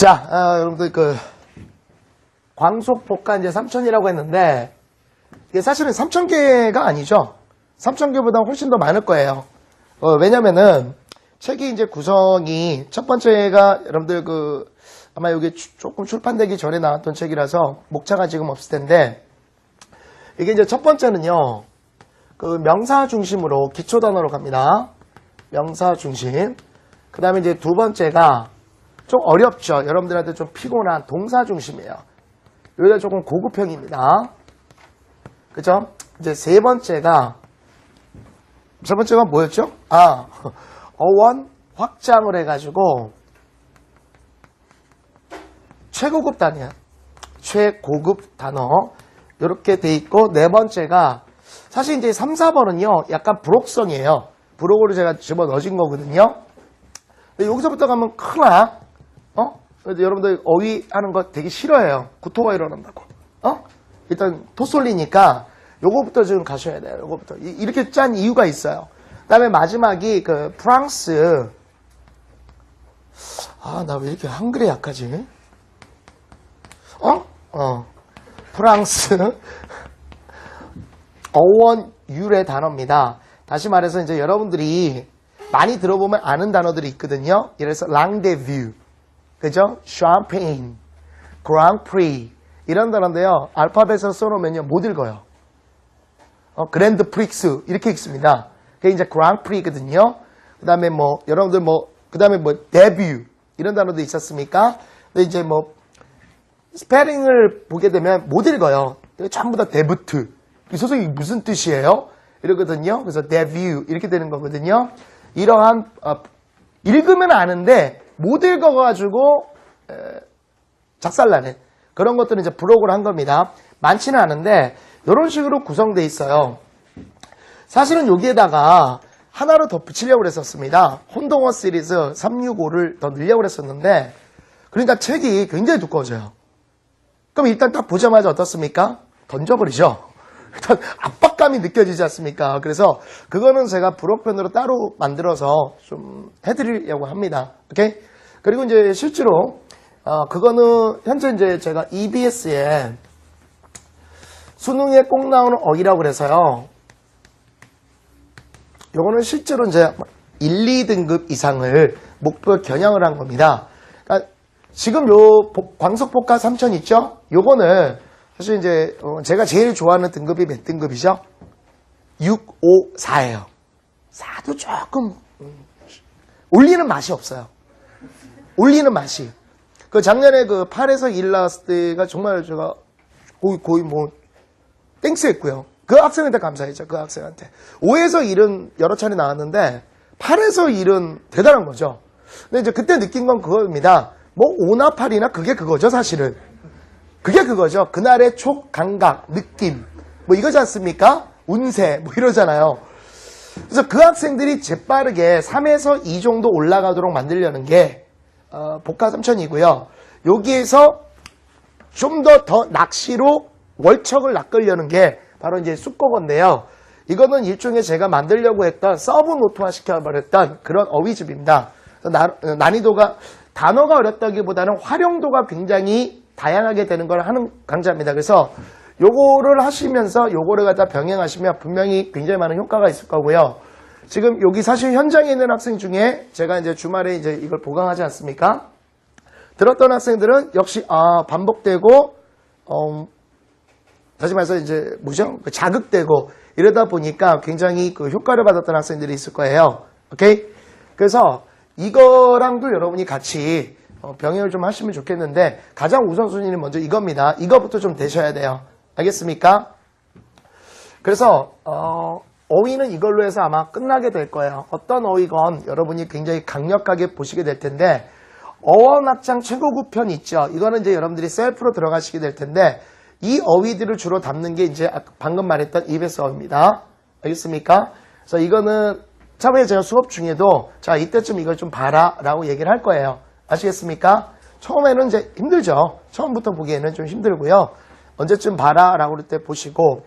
자, 여러분들 광속복가 이제 3000이라고 했는데 이게 사실은 3000개가 아니죠. 3000개보다 훨씬 더 많을 거예요. 왜냐면은 책이 이제 구성이 첫 번째가 여러분들 아마 여기 조금 출판되기 전에 나왔던 책이라서 목차가 지금 없을 텐데 이게 이제 첫 번째는요. 명사 중심으로 기초 단어로 갑니다. 명사 중심. 그 다음에 이제 두 번째가 좀 어렵죠. 여러분들한테 좀 피곤한 동사 중심이에요. 여기가 조금 고급형입니다. 그죠? 이제 세 번째가 뭐였죠? 어원 확장을 해가지고 최고급 단어, 최고급 단어 이렇게 돼 있고 네 번째가 사실 이제 3, 4번은요 약간 부록성이에요. 부록으로 제가 집어 넣어진 거거든요. 여기서부터 가면 큰일 나. 그래서 여러분들 어휘 하는 거 되게 싫어해요. 구토가 일어난다고. 일단 토 쏠리니까 요거부터 지금 가셔야 돼요. 요거부터. 이렇게 짠 이유가 있어요. 그 다음에 마지막이 프랑스. 나 왜 이렇게 한글에 약하지? 프랑스. 어원 유래 단어입니다. 다시 말해서 이제 여러분들이 많이 들어보면 아는 단어들이 있거든요. 예를 들어서 랑데뷰. 그죠? 샴페인, 그랑프리 이런 단어인데요. 알파벳으로 써놓으면요 못 읽어요. 그랜드 프릭스 이렇게 읽습니다. 그게 이제 그랑프리거든요. 그 다음에 여러분들 그 다음에 데뷔 이런 단어도 있었습니까? 근데 이제 스페링을 보게 되면 못 읽어요. 전부 다 데부트. 이 소속이 무슨 뜻이에요? 이러거든요. 그래서 데뷔 이렇게 되는 거거든요. 이러한 읽으면 아는데 못 읽어가지고 작살나는 그런 것들은 이제 부록을 한 겁니다. 많지는 않은데 이런 식으로 구성되어 있어요. 사실은 여기에다가 하나로 더 붙이려고 했었습니다. 혼동어 시리즈 365를 더 넣으려고 했었는데 그러니까 책이 굉장히 두꺼워져요. 그럼 일단 딱 보자마자 어떻습니까? 던져버리죠. 일단 압박감이 느껴지지 않습니까? 그래서 그거는 제가 부록편으로 따로 만들어서 좀 해드리려고 합니다. 오케이? 그리고 이제 실제로 그거는 현재 이제 제가 EBS에 수능에 꼭 나오는 어휘라고 그래서요. 요거는 실제로 이제 1, 2등급 이상을 목표 겨냥을 한 겁니다. 그러니까 지금 요 광속복가 3000 있죠? 요거는 사실 이제 제가 제일 좋아하는 등급이 몇 등급이죠? 6, 5, 4예요. 4도 조금 올리는 맛이 없어요. 올리는 맛이. 작년에 8에서 1 나왔을 때가 정말 제가 거의 땡스했고요. 그 학생한테 감사했죠. 그 학생한테. 5에서 1은 여러 차례 나왔는데 8에서 1은 대단한 거죠. 근데 이제 그때 느낀 건 그겁니다. 5나 8이나 그게 그거죠, 사실은. 그게 그거죠. 그날의 촉, 감각, 느낌. 이거지 않습니까? 운세, 이러잖아요. 그래서 그 학생들이 재빠르게 3에서 2 정도 올라가도록 만들려는 게, 복가 3000이고요. 여기에서 좀 더 낚시로 월척을 낚으려는 게 바로 이제 쑥고건데요. 이거는 일종의 제가 만들려고 했던 서브 노트화 시켜버렸던 그런 어휘집입니다. 난이도가, 단어가 어렵다기보다는 활용도가 굉장히 다양하게 되는 걸 하는 강좌입니다. 그래서 요거를 하시면서 요거를 갖다 병행하시면 분명히 굉장히 많은 효과가 있을 거고요. 지금 여기 사실 현장에 있는 학생 중에 제가 이제 주말에 이제 이걸 보강하지 않습니까? 들었던 학생들은 역시 반복되고 다시 말해서 이제 자극되고 이러다 보니까 굉장히 효과를 받았던 학생들이 있을 거예요. 오케이? 그래서 이거랑도 여러분이 같이 병행을 좀 하시면 좋겠는데 가장 우선순위는 먼저 이겁니다. 이거부터 좀 되셔야 돼요. 알겠습니까? 그래서 어휘는 이걸로 해서 아마 끝나게 될 거예요. 어떤 어휘건 여러분이 굉장히 강력하게 보시게 될 텐데 어원학장 최고급 편 있죠. 이거는 이제 여러분들이 셀프로 들어가시게 될 텐데 이 어휘들을 주로 담는 게 이제 방금 말했던 EBS 어휘입니다. 알겠습니까? 그래서 이거는 차후에 제가 수업 중에도 자 이때쯤 이걸 좀 봐라 라고 얘기를 할 거예요. 아시겠습니까? 처음에는 이제 힘들죠. 처음부터 보기에는 좀 힘들고요. 언제쯤 봐라 라고 그럴 때 보시고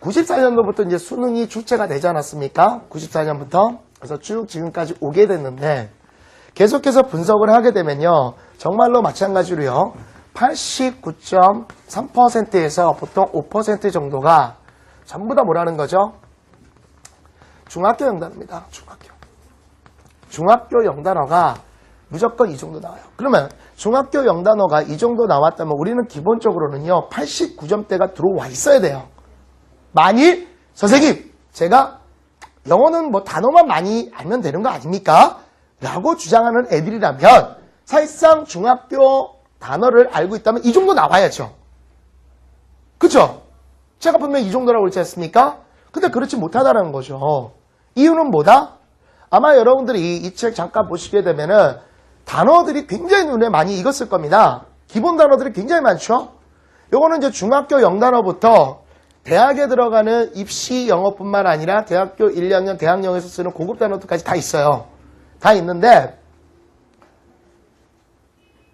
94년도부터 이제 수능이 출제가 되지 않았습니까? 94년부터. 그래서 쭉 지금까지 오게 됐는데 계속해서 분석을 하게 되면요. 정말로 마찬가지로요. 89.3%에서 보통 5% 정도가 전부 다 뭐라는 거죠? 중학교 영단어입니다. 중학교 영단어가 무조건 이 정도 나와요. 그러면 중학교 영단어가 이 정도 나왔다면 우리는 기본적으로는요. 89점대가 들어와 있어야 돼요. 만일 선생님 제가 영어는 뭐 단어만 많이 알면 되는 거 아닙니까? 라고 주장하는 애들이라면 사실상 중학교 단어를 알고 있다면 이 정도 나와야죠. 그쵸? 제가 분명히 이 정도라고 그랬지 않습니까? 근데 그렇지 못하다는 거죠. 이유는 뭐다? 아마 여러분들이 이 책 잠깐 보시게 되면은 단어들이 굉장히 눈에 많이 익었을 겁니다. 기본 단어들이 굉장히 많죠? 요거는 이제 중학교 영단어부터 대학에 들어가는 입시 영어뿐만 아니라 대학교 1, 2학년 대학영어에서 쓰는 고급 단어들까지 다 있어요. 다 있는데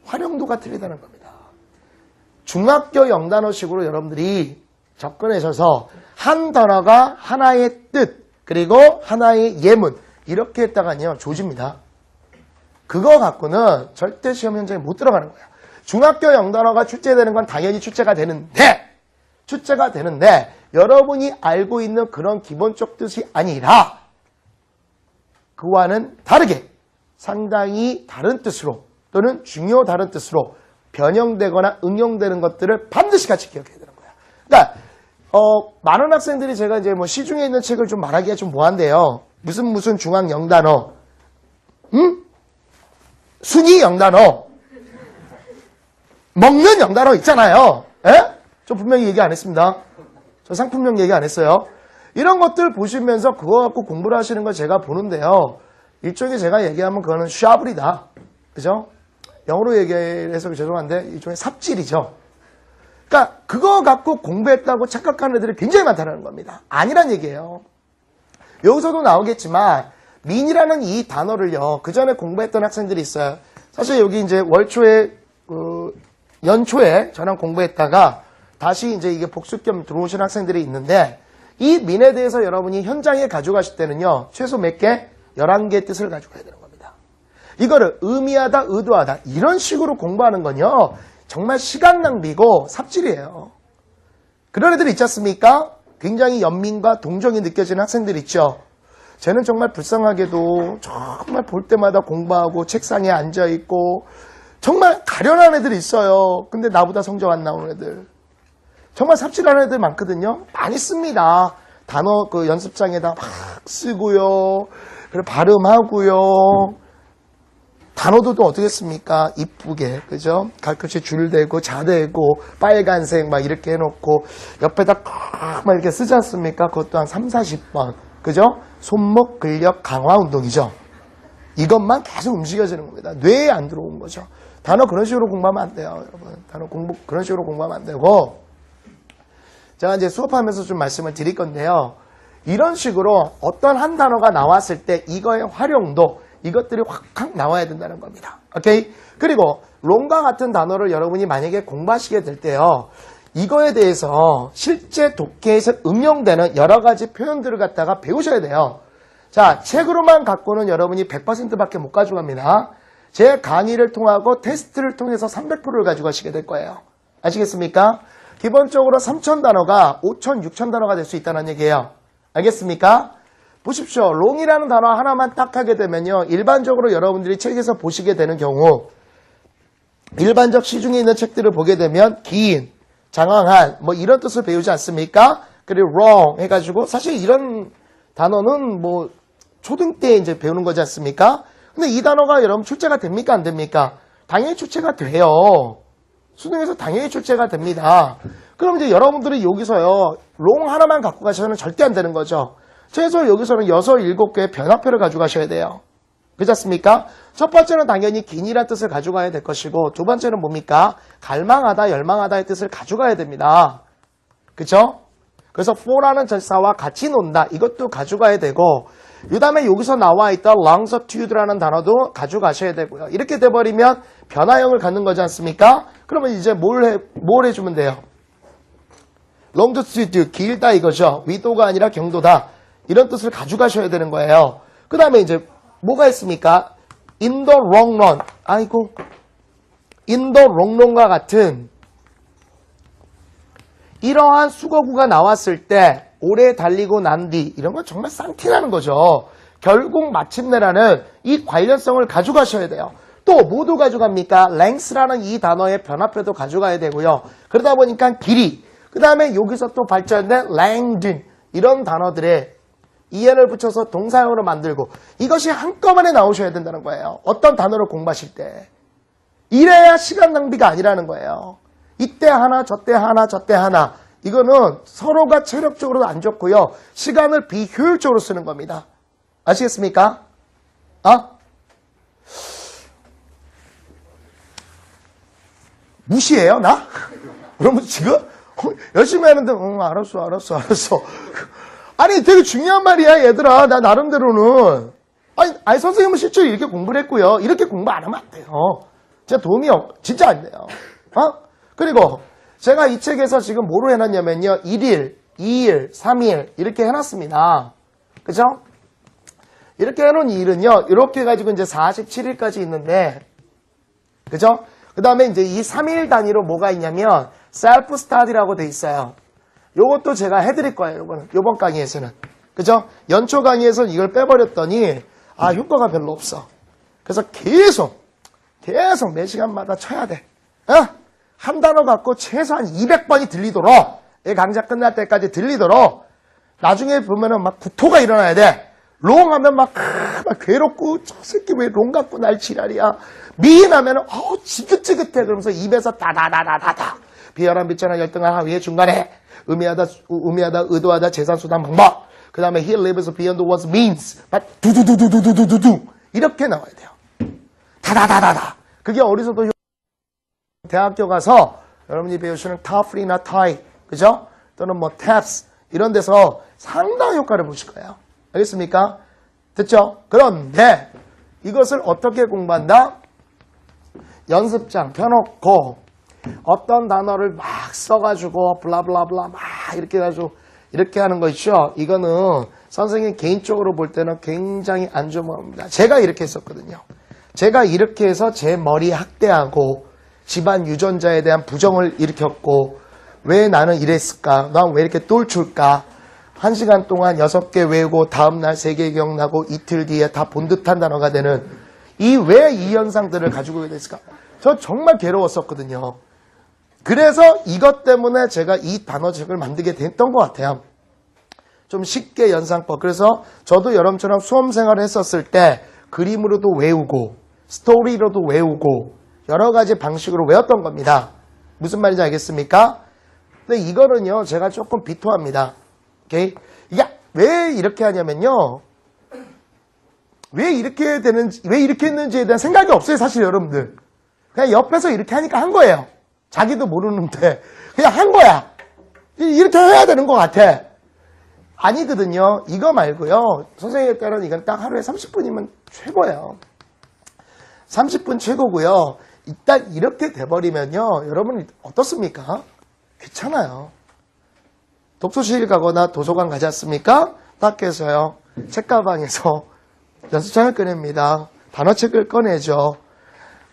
활용도가 틀리다는 겁니다. 중학교 영단어식으로 여러분들이 접근하셔서 한 단어가 하나의 뜻 그리고 하나의 예문 이렇게 했다가요 조집니다. 그거 갖고는 절대 시험 현장에 못 들어가는 거야. 중학교 영단어가 출제되는 건 당연히 출제가 되는데 여러분이 알고 있는 그런 기본적 뜻이 아니라 그와는 다르게 상당히 다른 뜻으로 또는 중요 다른 뜻으로 변형되거나 응용되는 것들을 반드시 같이 기억해야 되는 거야. 그러니까 많은 학생들이 제가 이제 뭐 시중에 있는 책을 좀 말하기가 좀 뭐한데요. 무슨 중앙 영단어, 순위 영단어, 먹는 영단어 있잖아요. 에? 저 분명히 얘기 안 했습니다. 저 상품명 얘기 안 했어요. 이런 것들 보시면서 그거 갖고 공부를 하시는 걸 제가 보는데요. 일종의 제가 얘기하면 그거는 샤블이다. 그죠? 영어로 얘기해서 죄송한데 일종의 삽질이죠. 그러니까 그거 갖고 공부했다고 착각하는 애들이 굉장히 많다는 겁니다. 아니란 얘기예요. 여기서도 나오겠지만 민이라는 이 단어를요. 그 전에 공부했던 학생들이 있어요. 사실 여기 이제 월초에 연초에 저랑 공부했다가 다시 이제 이게 복습 겸 들어오신 학생들이 있는데 이 민에 대해서 여러분이 현장에 가져가실 때는요. 최소 몇 개? 11개의 뜻을 가지고 가야 되는 겁니다. 이거를 의미하다, 의도하다 이런 식으로 공부하는 건요. 정말 시간 낭비고 삽질이에요. 그런 애들 있지 않습니까? 굉장히 연민과 동정이 느껴지는 학생들 있죠. 쟤는 정말 불쌍하게도 정말 볼 때마다 공부하고 책상에 앉아있고 정말 가련한 애들이 있어요. 근데 나보다 성적 안 나오는 애들. 정말 삽질하는 애들 많거든요. 많이 씁니다. 단어 그 연습장에다 막 쓰고요. 그리고 발음하고요. 단어도 또 어떻게 씁니까? 이쁘게, 그죠? 가끔씩 줄 대고, 자대고, 빨간색 막 이렇게 해놓고, 옆에다 막 이렇게 쓰지 않습니까? 그것도 한 3, 40번. 그죠? 손목 근력 강화 운동이죠. 이것만 계속 움직여지는 겁니다. 뇌에 안 들어온 거죠. 단어 그런 식으로 공부하면 안 돼요, 여러분. 단어 공부 그런 식으로 공부하면 안 되고, 제가 이제 수업하면서 좀 말씀을 드릴 건데요. 이런 식으로 어떤 한 단어가 나왔을 때 이거의 활용도, 이것들이 확 나와야 된다는 겁니다. 오케이? 그리고 롱과 같은 단어를 여러분이 만약에 공부하시게 될 때요. 이거에 대해서 실제 독해에서 응용되는 여러 가지 표현들을 갖다가 배우셔야 돼요. 자, 책으로만 갖고는 여러분이 100%밖에 못 가져갑니다. 제 강의를 통하고 테스트를 통해서 300%를 가져가시게 될 거예요. 아시겠습니까? 기본적으로 3,000단어가 5,000, 6,000단어가 될 수 있다는 얘기예요. 알겠습니까? 보십시오. 롱이라는 단어 하나만 딱 하게 되면요. 일반적으로 여러분들이 책에서 보시게 되는 경우 일반적 시중에 있는 책들을 보게 되면 긴, 장황한 뭐 이런 뜻을 배우지 않습니까? 그리고 wrong 해가지고 사실 이런 단어는 뭐 초등 때 이제 배우는 거지 않습니까? 근데 이 단어가 여러분 출제가 됩니까? 안 됩니까? 당연히 출제가 돼요. 수능에서 당연히 출제가 됩니다. 그럼 이제 여러분들이 여기서요. 롱 하나만 갖고 가셔서는 절대 안 되는 거죠. 최소 여기서는 6, 7개의 변화표를 가져가셔야 돼요. 그렇지 않습니까? 첫 번째는 당연히 긴이라는 뜻을 가져가야 될 것이고 두 번째는 뭡니까? 갈망하다, 열망하다의 뜻을 가져가야 됩니다. 그렇죠? 그래서 for라는 절사와 같이 논다. 이것도 가져가야 되고 그 다음에 여기서 나와 있던 longitude라는 단어도 가져가셔야 되고요. 이렇게 돼버리면 변화형을 갖는 거지 않습니까? 그러면 이제 뭘 해주면 돼요? longitude, 길다 이거죠. 위도가 아니라 경도다. 이런 뜻을 가져가셔야 되는 거예요. 그 다음에 이제 뭐가 있습니까? in the long run. 아이고. in the long run과 같은 이러한 수거구가 나왔을 때 오래 달리고 난 뒤 이런 건 정말 쌍티나는 거죠. 결국 마침내라는 이 관련성을 가져가셔야 돼요. 또 모두 가져갑니까? length라는 이 단어의 변화표도 가져가야 되고요. 그러다 보니까 길이, 그 다음에 여기서 또 발전된 length 이런 단어들의 en을 붙여서 동사형으로 만들고 이것이 한꺼번에 나오셔야 된다는 거예요. 어떤 단어를 공부하실 때. 이래야 시간 낭비가 아니라는 거예요. 이때 하나, 저때 하나, 저때 하나. 이거는 서로가 체력적으로도 안 좋고요. 시간을 비효율적으로 쓰는 겁니다. 아시겠습니까? 무시해요, 나? 여러분 지금 열심히 하는데 알았어. 아니 되게 중요한 말이야, 얘들아. 나 나름대로는 아니 선생님은 실제로 이렇게 공부를 했고요. 이렇게 공부 안 하면 안 돼요. 진짜 도움이 진짜 안 돼요. 그리고 제가 이 책에서 지금 뭐로 해놨냐면요. 1일, 2일, 3일 이렇게 해놨습니다. 그죠? 이렇게 해놓은 이 일은요. 이렇게 해가지고 이제 47일까지 있는데, 그죠? 그 다음에 이제 이 3일 단위로 뭐가 있냐면 셀프 스타디라고 돼 있어요. 요것도 제가 해드릴 거예요. 요번 강의에서는. 그죠? 연초 강의에서는 이걸 빼버렸더니 효과가 별로 없어. 그래서 계속 매 시간마다 쳐야 돼. 한 단어 갖고 최소한 200번이 들리도록, 이 강좌 끝날 때까지 들리도록, 나중에 보면은 막 구토가 일어나야 돼. 롱 하면 막 괴롭고, 저 새끼 왜 롱 갖고 날 지랄이야. 미인 하면은, 지긋지긋해. 그러면서 입에서 다다다다다다. 비열한 빛천한 열등한 하위의 중간에, 의미하다, 의도하다, 재산수단 방법. 그 다음에 he lives beyond what means. 막 두두두두두두두두. 이렇게 나와야 돼요. 다다다다다. 그게 어디서도 대학교 가서 여러분이 배우시는 TOEFL이나 TOEIC, 그죠? 또는 뭐 TAPS 이런 데서 상당히 효과를 보실 거예요. 알겠습니까? 됐죠? 그런데 이것을 어떻게 공부한다? 연습장 펴놓고 어떤 단어를 막 써가지고 블라블라블라 막 이렇게 해가지고 이렇게 하는 거 있죠? 이거는 선생님 개인적으로 볼 때는 굉장히 안 좋은 겁니다. 제가 이렇게 했었거든요. 제가 이렇게 해서 제 머리 학대하고 집안 유전자에 대한 부정을 일으켰고 왜 나는 이랬을까? 난 왜 이렇게 똘출까? 1시간 동안 6개 외우고 다음날 3개 기억나고 이틀 뒤에 다 본 듯한 단어가 되는 왜 이 현상들을 가지고 있을까? 저 정말 괴로웠었거든요. 그래서 이것 때문에 제가 이 단어책을 만들게 됐던 것 같아요. 좀 쉽게 연상법. 그래서 저도 여러분처럼 수험생활을 했었을 때 그림으로도 외우고 스토리로도 외우고 여러 가지 방식으로 외웠던 겁니다. 무슨 말인지 알겠습니까? 근데 이거는요, 제가 조금 비토합니다. 오케이? 이게 왜 이렇게 하냐면요. 왜 이렇게 했는지에 대한 생각이 없어요, 사실 여러분들. 그냥 옆에서 이렇게 하니까 한 거예요. 자기도 모르는데. 그냥 한 거야. 이렇게 해야 되는 것 같아. 아니거든요. 이거 말고요. 선생님에 따른 이건 딱 하루에 30분이면 최고예요. 30분 최고고요. 일단 이렇게 돼버리면요. 여러분 어떻습니까? 귀찮아요. 독서실 가거나 도서관 가지 않습니까? 딱 해서요. 책가방에서 연습장을 꺼냅니다. 단어책을 꺼내죠.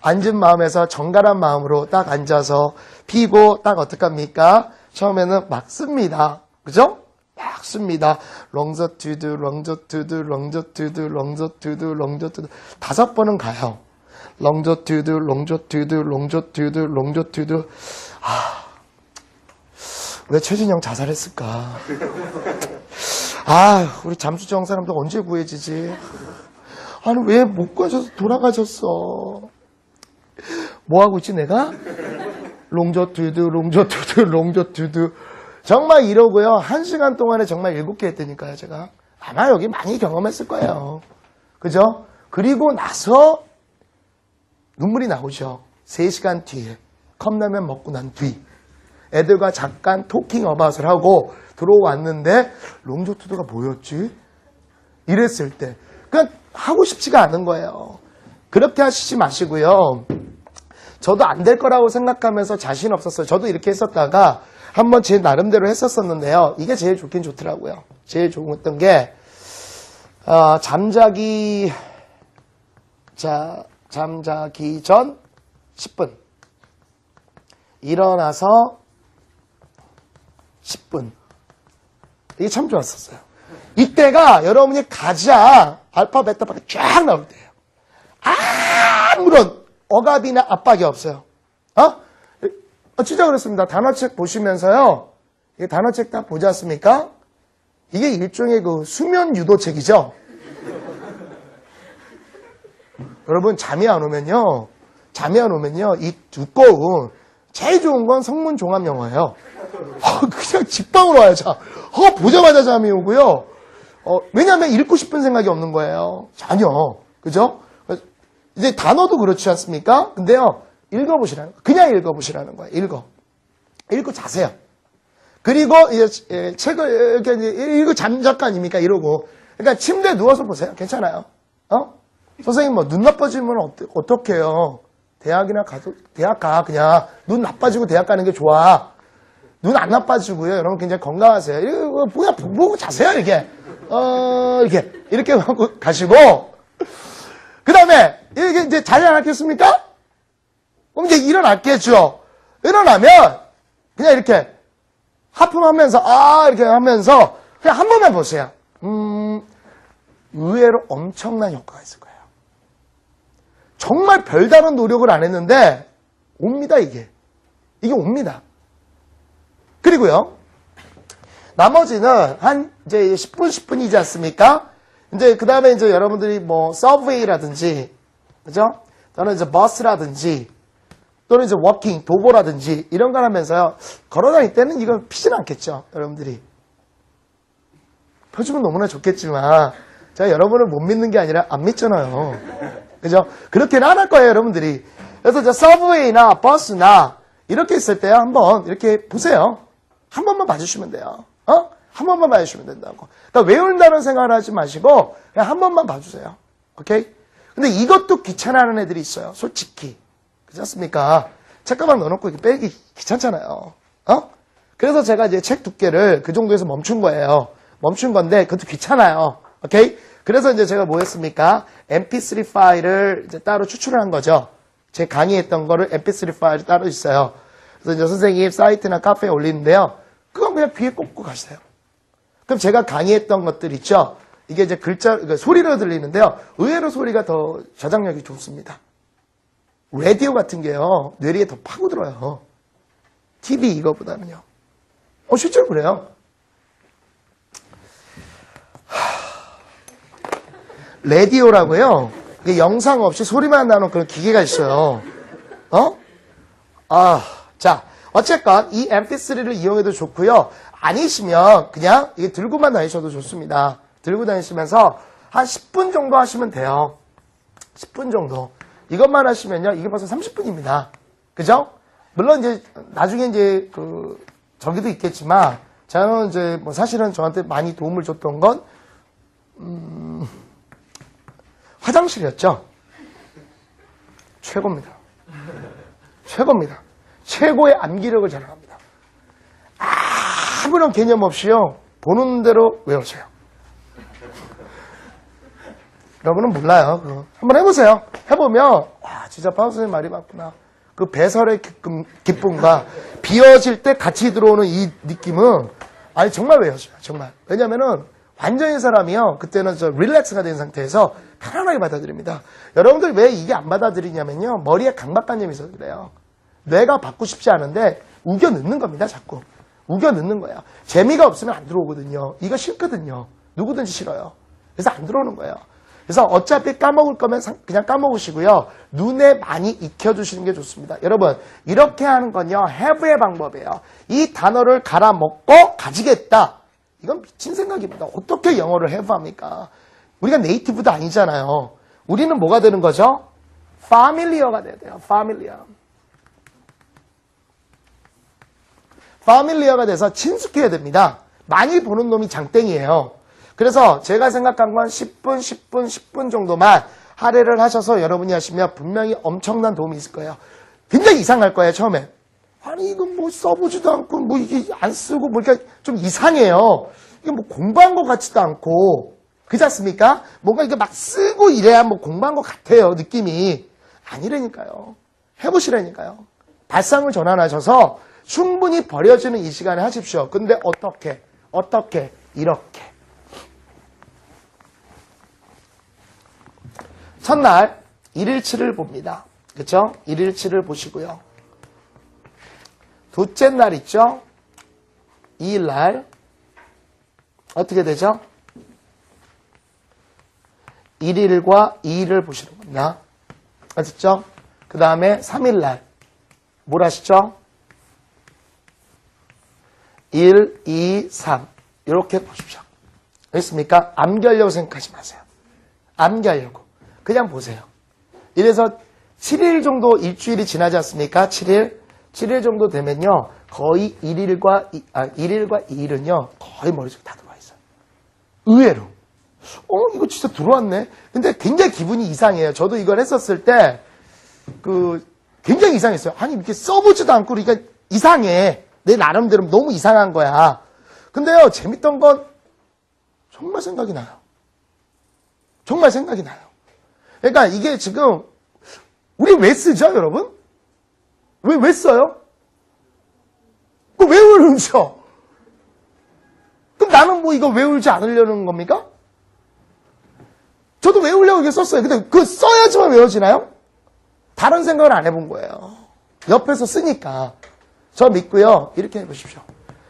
앉은 마음에서 정갈한 마음으로 딱 앉아서 피고 딱 어떡합니까? 처음에는 막 씁니다. 그죠? 막 씁니다. 롱저투드, 롱저투드, 롱저투드, 롱저투드, 롱저투드 5번은 가요. 롱저투드, 롱저투드, 롱저투드, 롱저투드. 왜 최진영 자살했을까? 우리 잠수정 사람들 언제 구해지지? 아니, 왜 못 구하셔서 돌아가셨어? 뭐 하고 있지, 내가? 롱저투드, 롱저투드, 롱저투드. 정말 이러고요. 1시간 동안에 정말 7개 했다니까요, 제가. 아마 여기 많이 경험했을 거예요. 그죠? 그리고 나서 눈물이 나오죠. 3시간 뒤에. 컵라면 먹고 난 뒤. 애들과 잠깐 토킹 어바웃을 하고 들어왔는데 롱저투드가 뭐였지? 이랬을 때. 그냥 하고 싶지가 않은 거예요. 그렇게 하시지 마시고요. 저도 안 될 거라고 생각하면서 자신 없었어요. 저도 이렇게 했었다가 한번 제 나름대로 했었었는데요. 이게 제일 좋긴 좋더라고요. 제일 좋았던 게 잠자기 자, 잠자기 전 10분. 일어나서 10분. 이게 참 좋았었어요. 이때가 여러분이 가장 알파, 베타파가 쫙 나올 때예요. 아무런 억압이나 압박이 없어요. 진짜 그렇습니다. 단어책 보시면서요. 이 단어책 딱 보지 않습니까? 이게 일종의 그 수면 유도책이죠. 여러분 잠이 안 오면요. 이 두꺼운 제일 좋은 건 성문 종합 영어예요. 그냥 직방으로 와요. 보자마자 잠이 오고요. 왜냐하면 읽고 싶은 생각이 없는 거예요. 전혀. 그죠? 이제 단어도 그렇지 않습니까? 근데요. 읽어보시라는 거예요. 그냥 읽어보시라는 거예요. 읽고 자세요. 그리고 이제 책을 이렇게 이거 잠작 아닙니까? 이러고. 그러니까 침대에 누워서 보세요. 괜찮아요. 선생님 뭐 눈 나빠지면 어떡해요? 대학 가. 그냥 눈 나빠지고 대학 가는 게 좋아. 눈 안 나빠지고요. 여러분 굉장히 건강하세요. 이거 그냥 보고 자세요. 이렇게 하고 가시고. 그 다음에 이게 이제 자지 않았겠습니까? 그럼 이제 일어났겠죠. 일어나면 그냥 이렇게 하품하면서 이렇게 하면서 그냥 한 번만 보세요. 의외로 엄청난 효과가 있을 거예요. 정말 별다른 노력을 안 했는데 옵니다. 이게 옵니다. 그리고요. 나머지는 한 이제 10분이지 않습니까? 이제 그 다음에 이제 여러분들이 뭐 서브웨이라든지 그죠? 또는 이제 버스라든지 또는 이제 워킹, 도보라든지 이런 걸 하면서요. 걸어다닐 때는 이걸 피진 않겠죠. 여러분들이. 펴주면 너무나 좋겠지만 제가 여러분을 못 믿는 게 아니라 안 믿잖아요. 그죠? 그렇게는 안 할 거예요. 여러분들이. 그래서 저 서브웨이나 버스나 이렇게 있을 때 한번 이렇게 보세요. 한 번만 봐주시면 돼요. 한 번만 봐주시면 된다고. 그러니까 외운다는 생각을 하지 마시고 그냥 한 번만 봐주세요. 오케이? 근데 이것도 귀찮아하는 애들이 있어요. 솔직히. 그렇지 않습니까? 책가방 넣어놓고 이렇게 빼기 귀찮잖아요. 그래서 제가 이제 책 두께를 그 정도에서 멈춘 거예요. 멈춘 건데 그것도 귀찮아요. 오케이? 그래서 이제 제가 뭐 했습니까? mp3 파일을 이제 따로 추출을 한 거죠. 제 강의했던 거를 mp3 파일이 따로 있어요. 그래서 이제 선생님 사이트나 카페에 올리는데요. 그건 그냥 귀에 꽂고 가세요. 그럼 제가 강의했던 것들 있죠? 이게 이제 그러니까 소리로 들리는데요. 의외로 소리가 더 저장력이 좋습니다. 라디오 같은 게요. 뇌리에 더 파고들어요. TV 이거보다는요. 실제로 그래요. 라디오라고요. 이게 영상 없이 소리만 나는 그런 기계가 있어요. 자, 어쨌건 이 mp3를 이용해도 좋고요. 아니시면 그냥 이게 들고만 다니셔도 좋습니다. 들고 다니시면서 한 10분 정도 하시면 돼요. 10분 정도. 이것만 하시면요. 이게 벌써 30분입니다. 그죠? 물론 이제 나중에 이제 저기도 있겠지만 저는 이제 뭐 사실은 저한테 많이 도움을 줬던 건 화장실이었죠. 최고입니다. 최고입니다. 최고의 암기력을 자랑합니다. 아무런 개념 없이요. 보는 대로 외우세요. 여러분은 몰라요. 그거. 한번 해보세요. 해보면 와 진짜 파우 선생님 말이 맞구나. 그 배설의 기쁨과 비워질 때 같이 들어오는 이 느낌은 아니 정말 외워져요. 정말. 왜냐면은 완전히 사람이요. 그때는 저 릴렉스가 된 상태에서 편안하게 받아들입니다. 여러분들 왜 이게 안 받아들이냐면요. 머리에 강박관념이 있어서 그래요. 뇌가 받고 싶지 않은데 우겨 넣는 겁니다. 자꾸. 우겨 넣는 거예요. 재미가 없으면 안 들어오거든요. 이거 싫거든요. 누구든지 싫어요. 그래서 안 들어오는 거예요. 그래서 어차피 까먹을 거면 그냥 까먹으시고요. 눈에 많이 익혀두시는 게 좋습니다. 여러분 이렇게 하는 건요. have의 방법이에요. 이 단어를 갈아먹고 가지겠다. 이건 미친 생각입니다. 어떻게 영어를 have 합니까? 우리가 네이티브도 아니잖아요. 우리는 뭐가 되는 거죠? familiar가 돼야 돼요. familiar가 돼서 친숙해야 됩니다. 많이 보는 놈이 장땡이에요. 그래서 제가 생각한 건 10분 정도만 할애를 하셔서 여러분이 하시면 분명히 엄청난 도움이 있을 거예요. 굉장히 이상할 거예요, 처음에. 아니, 이거 뭐 써보지도 않고, 뭐 이게 안 쓰고, 뭐 이렇게 좀 이상해요. 이게 뭐 공부한 것 같지도 않고, 그렇지 않습니까? 뭔가 이게 막 쓰고 이래야 뭐 공부한 것 같아요, 느낌이. 아니라니까요. 해보시라니까요. 발상을 전환하셔서 충분히 버려지는 이 시간에 하십시오. 근데 어떻게? 이렇게. 첫날 1일치를 봅니다. 그렇죠? 1일치를 보시고요. 둘째 날 있죠? 2일날 어떻게 되죠? 1일과 2일을 보시는 겁니다. 아셨죠? 그 다음에 3일날 뭘 하시죠? 1, 2, 3 이렇게 보십시오. 알겠습니까? 암기하려고 생각하지 마세요. 암기하려고. 그냥 보세요. 이래서 7일 정도 일주일이 지나지 않습니까? 7일 정도 되면요. 거의 1일과 2일은요. 거의 머릿속에 다 들어와 있어요. 의외로. 이거 진짜 들어왔네. 근데 굉장히 기분이 이상해요. 저도 이걸 했었을 때 굉장히 이상했어요. 아니 이렇게 써보지도 않고 그러니까 이상해. 내 나름대로 너무 이상한 거야. 근데요. 재밌던 건 정말 생각이 나요. 정말 생각이 나요. 그러니까 이게 지금 우리 왜 쓰죠, 여러분? 왜 써요? 왜 외우죠? 그럼 나는 뭐 이거 외우지 않으려는 겁니까? 저도 외우려고 이렇게 썼어요. 근데 그거 써야지만 외워지나요? 다른 생각을 안 해본 거예요. 옆에서 쓰니까. 저 믿고요. 이렇게 해보십시오.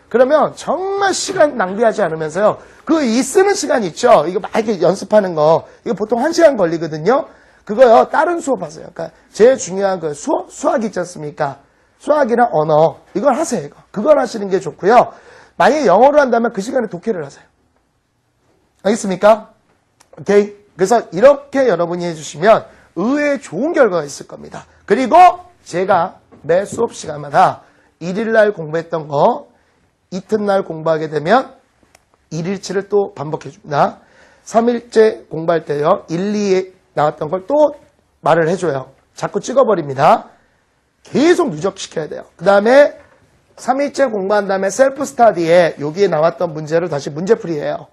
그러면 정말 시간 낭비하지 않으면서요. 이 쓰는 시간 있죠? 이거 막 이렇게 연습하는 거. 이거 보통 1시간 걸리거든요? 그거요. 다른 수업 하세요. 그러니까 제일 중요한 수학 있지 않습니까? 수학이랑 언어. 이걸 하세요, 이거. 그걸 하시는 게 좋고요. 만약에 영어를 한다면 그 시간에 독해를 하세요. 알겠습니까? 오케이? 그래서 이렇게 여러분이 해주시면 의외의 좋은 결과가 있을 겁니다. 그리고 제가 매 수업 시간마다 1일날 공부했던 거 이튿날 공부하게 되면 1일치를 또 반복해 줍니다. 3일째 공부할 때요. 1, 2에 나왔던 걸 또 말을 해줘요. 자꾸 찍어버립니다. 계속 누적시켜야 돼요. 그 다음에 3일째 공부한 다음에 셀프 스타디에 여기에 나왔던 문제를 다시 문제풀이해요.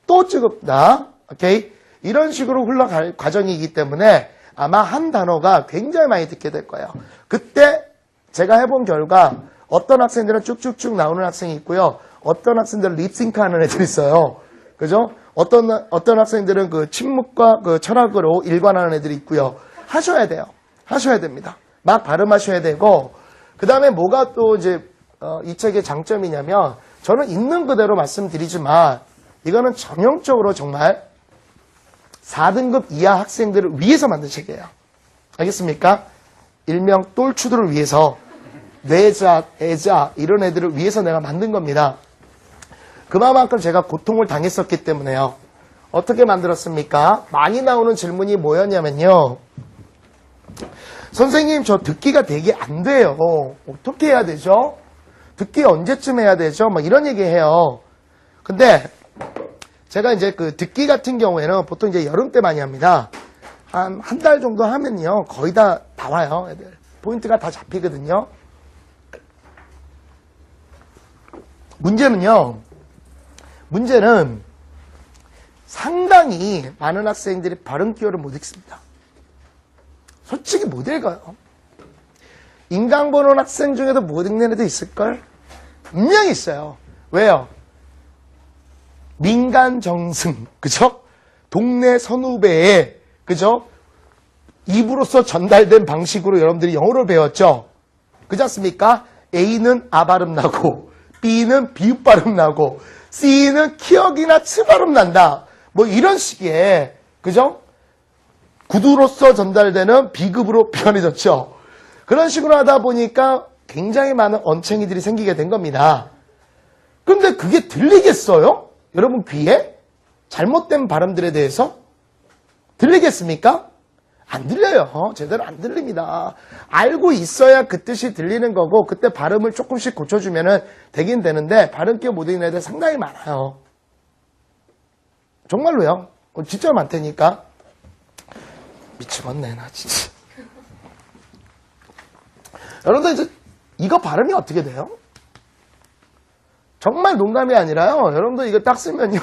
또 찍읍니다. 오케이? 이런 식으로 흘러갈 과정이기 때문에 아마 한 단어가 굉장히 많이 듣게 될 거예요. 그때 제가 해본 결과 어떤 학생들은 쭉쭉쭉 나오는 학생이 있고요. 어떤 학생들은 립싱크 하는 애들이 있어요. 그죠? 어떤 학생들은 그 침묵과 그 철학으로 일관하는 애들이 있고요. 하셔야 돼요. 하셔야 됩니다. 막 발음하셔야 되고, 그 다음에 뭐가 또 이제, 이 책의 장점이냐면, 저는 있는 그대로 말씀드리지만, 이거는 전형적으로 정말 4등급 이하 학생들을 위해서 만든 책이에요. 알겠습니까? 일명 똘추들을 위해서, 뇌자, 애자, 이런 애들을 위해서 내가 만든 겁니다. 그만큼 제가 고통을 당했었기 때문에요. 어떻게 만들었습니까? 많이 나오는 질문이 뭐였냐면요. 선생님, 저 듣기가 되게 안 돼요. 어떻게 해야 되죠? 듣기 언제쯤 해야 되죠? 막 이런 얘기 해요. 근데 제가 이제 그 듣기 같은 경우에는 보통 이제 여름 때 많이 합니다. 한 달 정도 하면요. 거의 다 나와요, 애들. 포인트가 다 잡히거든요. 문제는 상당히 많은 학생들이 발음 기호를 못 읽습니다. 솔직히 못 읽어요. 인강 보는 학생 중에도 못 읽는 애도 있을걸? 분명히 있어요. 왜요? 민간 정승, 그죠? 동네 선후배의, 그죠? 입으로서 전달된 방식으로 여러분들이 영어를 배웠죠? 그렇지 않습니까? A는 아 발음 나고, B는 비읍 발음 나고, C는 키역이나 츠 발음 난다. 뭐 이런 식의, 그죠? 구두로서 전달되는 비급으로 변해졌죠. 그런 식으로 하다 보니까 굉장히 많은 언챙이들이 생기게 된 겁니다. 그런데 그게 들리겠어요? 여러분 귀에? 잘못된 발음들에 대해서? 들리겠습니까? 안 들려요. 제대로 안 들립니다. 알고 있어야 그 뜻이 들리는 거고 그때 발음을 조금씩 고쳐주면 되긴 되는데 발음 기호 못 읽는 애들 상당히 많아요. 정말로요. 진짜 많다니까. 미치겠네 나 진짜. 여러분들 이제 이거 발음이 어떻게 돼요? 정말 농담이 아니라요. 여러분들 이거 딱 쓰면요.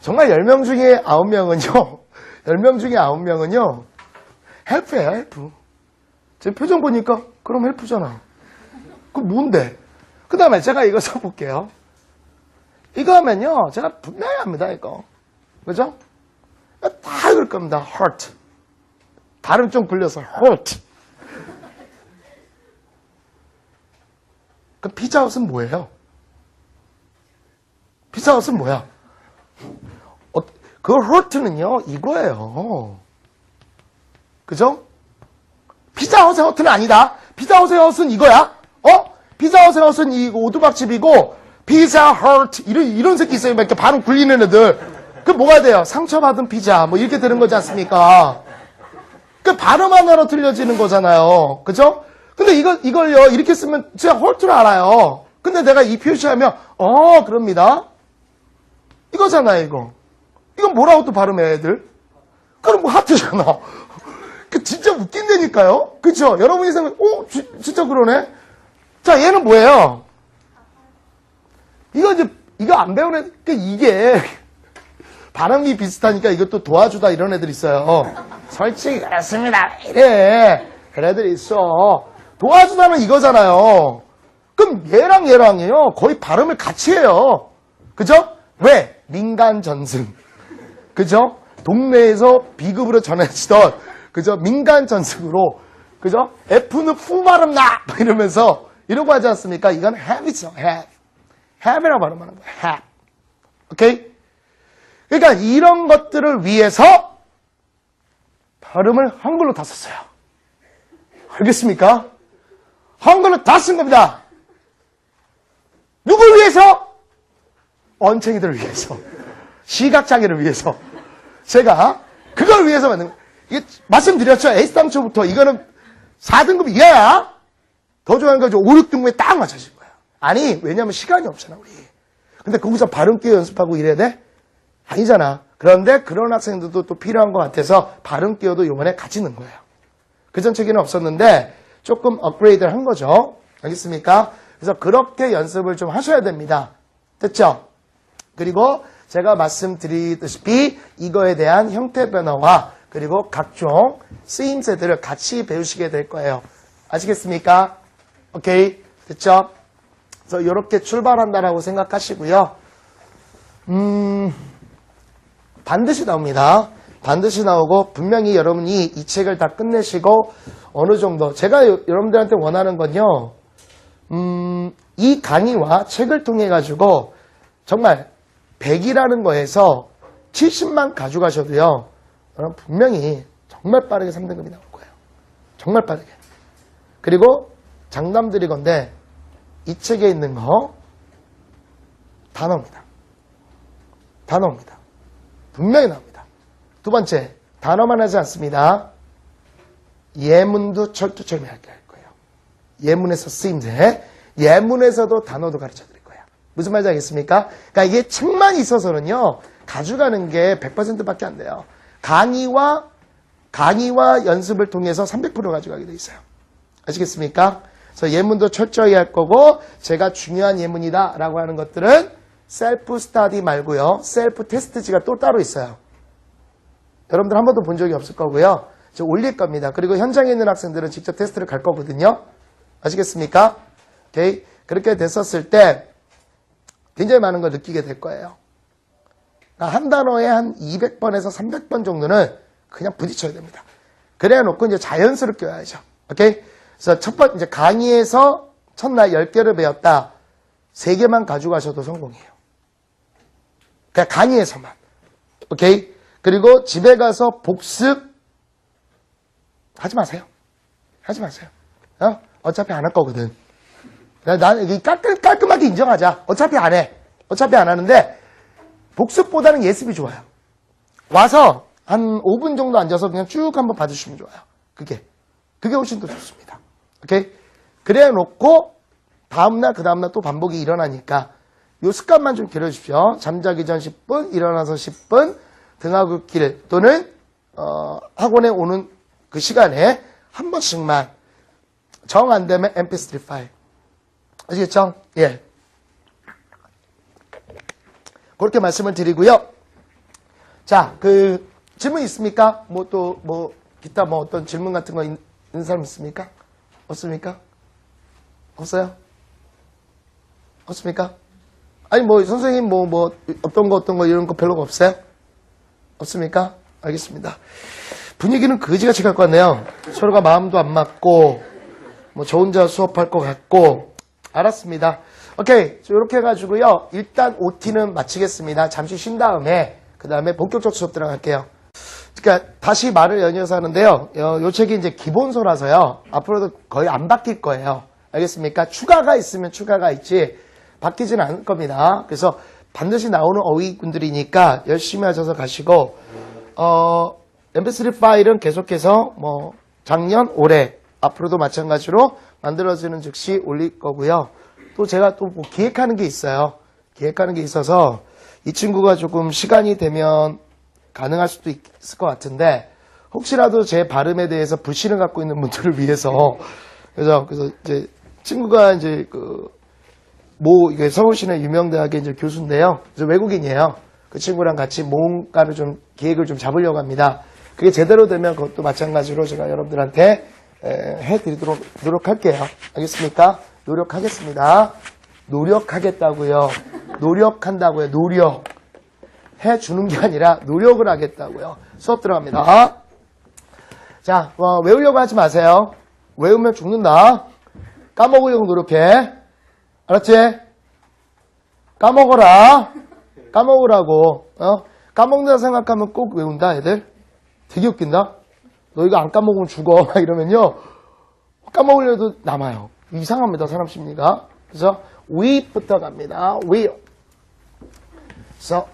정말 10명 중에 9명은요, 10명 중에 9명은요, 헬프예요, 헬프. 제 표정 보니까, 그럼 헬프잖아. 그럼 뭔데? 그 다음에 제가 이거 써볼게요. 이거 하면요, 제가 분명히 합니다, 이거. 그죠? 다 읽을 겁니다. hurt. 발음 좀 굴려서 hurt. 그럼 피자헛은 뭐예요? 피자헛은 뭐야? 그 hurt는요, 이거예요. 그죠? 피자헛의 hurt는 아니다. 피자헛의 hurt는 이거야. 피자헛의 hurt는 이 오두막집이고, 피자 hurt 이런 새끼 있어요. 이렇게 발음 굴리는 애들. 그 뭐가 돼요? 상처받은 피자 뭐 이렇게 되는 거지 않습니까? 그 발음 하나로 틀려지는 거잖아요. 그죠? 근데 이걸요 이렇게 쓰면 진짜 hurt를 알아요. 근데 내가 이 표시하면 그럽니다. 이거잖아요, 이거. 이건 뭐라고 또 발음해, 애들? 그럼 뭐 하트잖아. 그 진짜 웃긴다니까요? 그쵸? 여러분이 생각해, 진짜 그러네? 자, 얘는 뭐예요? 이거 안 배우는, 이게, 발음이 비슷하니까 이것도 도와주다 이런 애들 있어요. 솔직히 그렇습니다. 이래. 그런 애들이 있어. 도와주다는 이거잖아요. 그럼 얘랑요, 거의 발음을 같이 해요. 그죠? 왜? 민간전승. 그죠? 동네에서 비급으로 전해지던, 그죠? 민간전승으로, 그죠? F는 푸 발음 나! 이러면서, 이러고 하지 않습니까? 이건 have이죠, have. have이라고 발음하는 거예요, have. 오케이? 그러니까 이런 것들을 위해서 발음을 한글로 다 썼어요. 알겠습니까? 한글로 다 쓴 겁니다. 누굴 위해서? 언챙이들을 위해서. 시각장애를 위해서. 제가 그걸 위해서 만든 거예요. 이게 말씀드렸죠. A당초부터 이거는 4등급 이하야. 더 좋아하는 거죠. 5, 6등급에 딱 맞춰질 거예요. 아니, 왜냐면 시간이 없잖아, 우리. 근데 거기서 발음 끼워 연습하고 이래야 돼? 아니잖아. 그런데 그런 학생들도 또 필요한 것 같아서 발음 끼워도 요번에 같이 넣은 거예요. 그전 책에는 없었는데 조금 업그레이드를 한 거죠. 알겠습니까? 그래서 그렇게 연습을 좀 하셔야 됩니다. 됐죠? 그리고 제가 말씀드리다시피 이거에 대한 형태 변화와 그리고 각종 쓰임새들을 같이 배우시게 될 거예요. 아시겠습니까? 오케이. 됐죠? 그래서 이렇게 출발한다라고 생각하시고요. 반드시 나옵니다. 반드시 나오고 분명히 여러분이 이 책을 다 끝내시고 어느 정도 제가 여러분들한테 원하는 건요. 이 강의와 책을 통해 가지고 정말 100이라는 거에서 70만 가져가셔도요. 여러분 분명히 정말 빠르게 3등급이 나올 거예요. 정말 빠르게. 그리고 장담드리건데 이 책에 있는 거 다 나옵니다. 다 나옵니다. 분명히 나옵니다. 두 번째, 단어만 하지 않습니다. 예문도 철두철미하게 할 거예요. 예문에서 쓰임새, 예문에서도 단어도 가르쳐 드릴 거예요. 무슨 말인지 알겠습니까? 그러니까 이게 책만 있어서는요, 가져가는 게 100%밖에 안 돼요. 강의와 연습을 통해서 300% 가져가게 돼 있어요. 아시겠습니까? 그래서 예문도 철저히 할 거고, 제가 중요한 예문이다 라고 하는 것들은 셀프 스터디 말고요. 셀프 테스트지가 또 따로 있어요. 여러분들 한 번도 본 적이 없을 거고요. 저 올릴 겁니다. 그리고 현장에 있는 학생들은 직접 테스트를 갈 거거든요. 아시겠습니까? 오케이. 그렇게 됐었을 때 굉장히 많은 걸 느끼게 될 거예요. 한 단어에 한 200번에서 300번 정도는 그냥 부딪혀야 됩니다. 그래야 놓고 이제 자연스럽게 와야죠. 오케이? 그래서 첫 번째, 이제 강의에서 첫날 10개를 배웠다. 3개만 가져가셔도 성공이에요. 그냥 강의에서만. 오케이? 그리고 집에 가서 복습 하지 마세요. 하지 마세요. 어차피 안 할 거거든. 나는 깔끔하게 인정하자. 어차피 안 해. 어차피 안 하는데 복습보다는 예습이 좋아요. 와서 한 5분 정도 앉아서 그냥 쭉 한번 봐주시면 좋아요. 그게 훨씬 더 좋습니다. 오케이? 그래 놓고 다음날 그 다음날 또 반복이 일어나니까 요 습관만 좀 기려주십시오. 잠자기 전 10분, 일어나서 10분, 등하굣길 또는 학원에 오는 그 시간에 한 번씩만 정 안 되면 mp3 파일. 아시겠죠? 예. 그렇게 말씀을 드리고요. 자, 질문 있습니까? 기타 어떤 질문 같은 거 있는 사람 있습니까? 없습니까? 없어요? 없습니까? 아니, 선생님, 어떤 거, 이런 거 별로가 없어요? 없습니까? 알겠습니다. 분위기는 그지같이 갈 것 같네요. 서로가 마음도 안 맞고, 저 혼자 수업할 것 같고, 알았습니다. 오케이. 이렇게 해가지고요. 일단 OT는 마치겠습니다. 잠시 쉰 다음에, 그 다음에 본격적 수업 들어갈게요. 그러니까 다시 말을 연이어서 하는데요. 요 책이 이제 기본서라서요. 앞으로도 거의 안 바뀔 거예요. 알겠습니까? 추가가 있으면 추가가 있지 바뀌지는 않을 겁니다. 그래서 반드시 나오는 어휘군들이니까 열심히 하셔서 가시고 mp3 파일은 계속해서 작년, 올해 앞으로도 마찬가지로 만들어지는 즉시 올릴 거고요. 또 제가 또 기획하는 게 있어요. 기획하는 게 있어서 이 친구가 조금 시간이 되면 가능할 수도 있을 것 같은데 혹시라도 제 발음에 대해서 불신을 갖고 있는 분들을 위해서 그래서 이제 친구가 이제 이게 서울시내 유명대학의 이제 교수인데요. 그래서 외국인이에요. 그 친구랑 같이 뭔가를 좀 기획을 좀 잡으려고 합니다. 그게 제대로 되면 그것도 마찬가지로 제가 여러분들한테 해드리도록 노력할게요. 알겠습니까? 노력하겠습니다. 노력하겠다고요. 노력한다고요. 노력. 해주는 게 아니라 노력을 하겠다고요. 수업 들어갑니다. 자, 외우려고 하지 마세요. 외우면 죽는다. 까먹으려고 노력해. 알았지? 까먹어라. 까먹으라고. 까먹는다 생각하면 꼭 외운다, 애들. 되게 웃긴다. 너 이거 안 까먹으면 죽어. 막 이러면요. 까먹으려도 남아요. 이상합니다, 사람 심리가. 그래서 we부터 갑니다. we. 그래서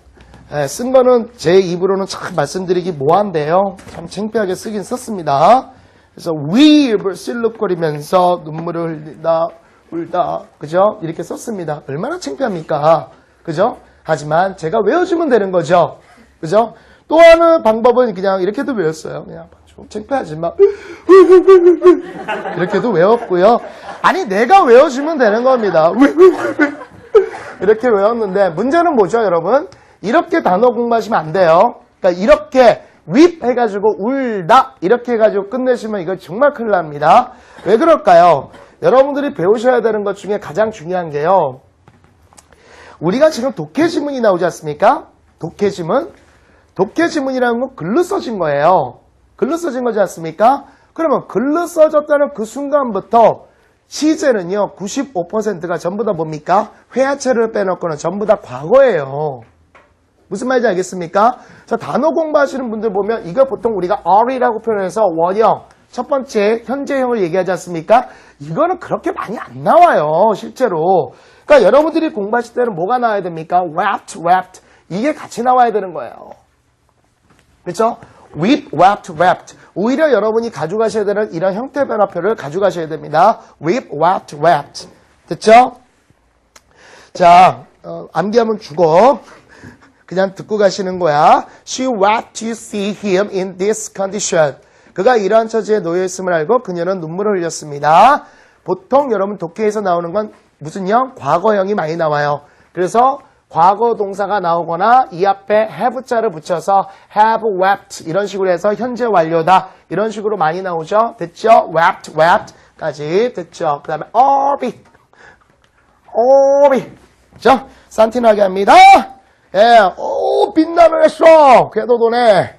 쓴 거는 제 입으로는 참 말씀드리기 뭐한데요. 참 창피하게 쓰긴 썼습니다. 그래서 we를 실룩거리면서 눈물을 흘린다, 울다, 그죠? 이렇게 썼습니다. 얼마나 창피합니까? 그죠? 하지만 제가 외워주면 되는 거죠. 그죠? 또 하는 방법은 그냥 이렇게도 외웠어요. 그냥 좀 창피하지만 이렇게도 외웠고요. 아니 내가 외워주면 되는 겁니다. 이렇게 외웠는데 문제는 뭐죠, 여러분? 이렇게 단어 공부하시면 안 돼요. 그러니까 이렇게 weep 해가지고 울다 이렇게 해가지고 끝내시면 이거 정말 큰일 납니다. 왜 그럴까요? 여러분들이 배우셔야 되는 것 중에 가장 중요한 게요. 우리가 지금 독해지문이 나오지 않습니까? 독해지문. 독해지문이라는 건 글로 써진 거예요. 글로 써진 거지 않습니까? 그러면 글로 써졌다는 그 순간부터 시제는요 95%가 전부 다 뭡니까? 회화체를 빼놓고는 전부 다 과거예요. 무슨 말인지 알겠습니까? 자, 단어 공부하시는 분들 보면 이거 보통 우리가 are라고 표현해서 원형, 첫 번째 현재형을 얘기하지 않습니까? 이거는 그렇게 많이 안 나와요, 실제로. 그러니까 여러분들이 공부하실 때는 뭐가 나와야 됩니까? wept. 이게 같이 나와야 되는 거예요. 그렇죠? weep, wept. 오히려 여러분이 가져가셔야 되는 이런 형태 변화표를 가져가셔야 됩니다. weep, wept. 됐죠? 자, 암기하면 죽어. 그냥 듣고 가시는 거야. She wept to see him in this condition. 그가 이러한 처지에 놓여있음을 알고 그녀는 눈물을 흘렸습니다. 보통 여러분 독해에서 나오는 건 무슨 형? 과거형이 많이 나와요. 그래서 과거 동사가 나오거나 이 앞에 have자를 붙여서 have wept 이런 식으로 해서 현재 완료다. 이런 식으로 많이 나오죠. 됐죠? wept까지 됐죠. 그 다음에 orbi. 그죠? 산티나게 합니다. 예, 오, 빛나면 했어. 궤도도네.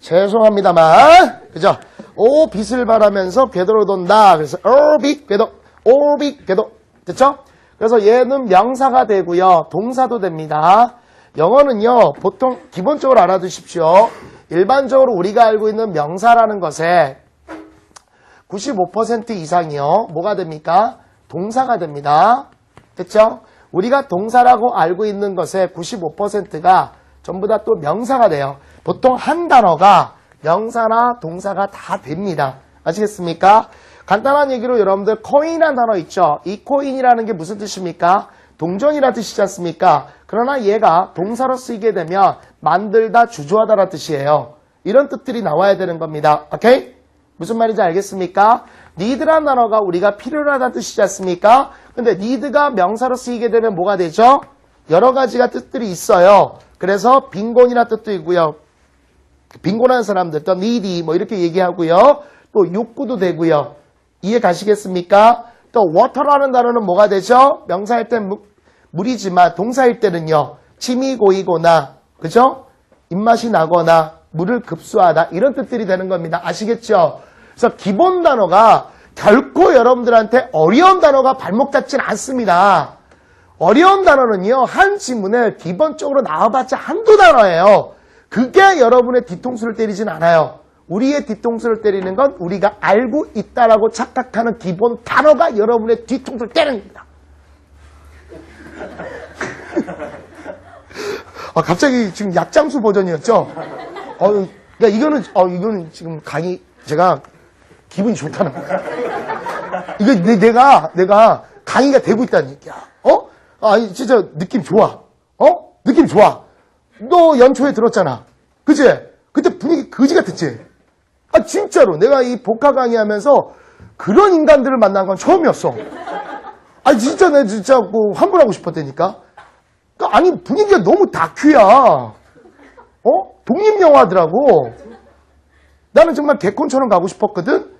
죄송합니다만. 그죠? 오, 빛을 발하면서 궤도로 돈다. 그래서, orbi, 궤도. 됐죠? 그래서 얘는 명사가 되고요. 동사도 됩니다. 영어는요, 보통 기본적으로 알아두십시오. 일반적으로 우리가 알고 있는 명사라는 것에 95% 이상이요. 뭐가 됩니까? 동사가 됩니다. 됐죠? 우리가 동사라고 알고 있는 것의 95%가 전부 다 또 명사가 돼요. 보통 한 단어가 명사나 동사가 다 됩니다. 아시겠습니까? 간단한 얘기로 여러분들 코인이라는 단어 있죠? 이 코인이라는 게 무슨 뜻입니까? 동전이라는 뜻이지 않습니까? 그러나 얘가 동사로 쓰이게 되면 만들다, 주조하다라는 뜻이에요. 이런 뜻들이 나와야 되는 겁니다. 오케이? 무슨 말인지 알겠습니까? need라는 단어가 우리가 필요하다는 뜻이지 않습니까? 근데 need가 명사로 쓰이게 되면 뭐가 되죠? 여러 가지가 뜻들이 있어요. 그래서 빈곤이라는 뜻도 있고요. 빈곤한 사람들, 또 needy 뭐 이렇게 얘기하고요. 또 욕구도 되고요. 이해 가시겠습니까? 또 water라는 단어는 뭐가 되죠? 명사일 땐 물이지만 동사일 때는요. 침이 고이거나, 그죠? 입맛이 나거나 물을 급수하다 이런 뜻들이 되는 겁니다. 아시겠죠? 그래서 기본 단어가 결코 여러분들한테 어려운 단어가 발목 잡진 않습니다. 어려운 단어는요. 한 지문에 기본적으로 나와봤자 한두 단어예요. 그게 여러분의 뒤통수를 때리진 않아요. 우리의 뒤통수를 때리는 건 우리가 알고 있다라고 착각하는 기본 단어가 여러분의 뒤통수를 때리는 겁니다. 갑자기 지금 약장수 버전이었죠? 그러니까 이거는 지금 강의, 제가 기분이 좋다는 거야. 이거 내가 강의가 되고 있다는 얘기야. 진짜 느낌 좋아. 느낌 좋아. 너 연초에 들었잖아. 그치? 그때 분위기 거지 같았지? 진짜로. 내가 이 복화 강의하면서 그런 인간들을 만난 건 처음이었어. 진짜 내가 진짜 뭐 환불하고 싶었다니까? 아니, 분위기가 너무 다큐야. 독립영화더라고. 나는 정말 개콘처럼 가고 싶었거든?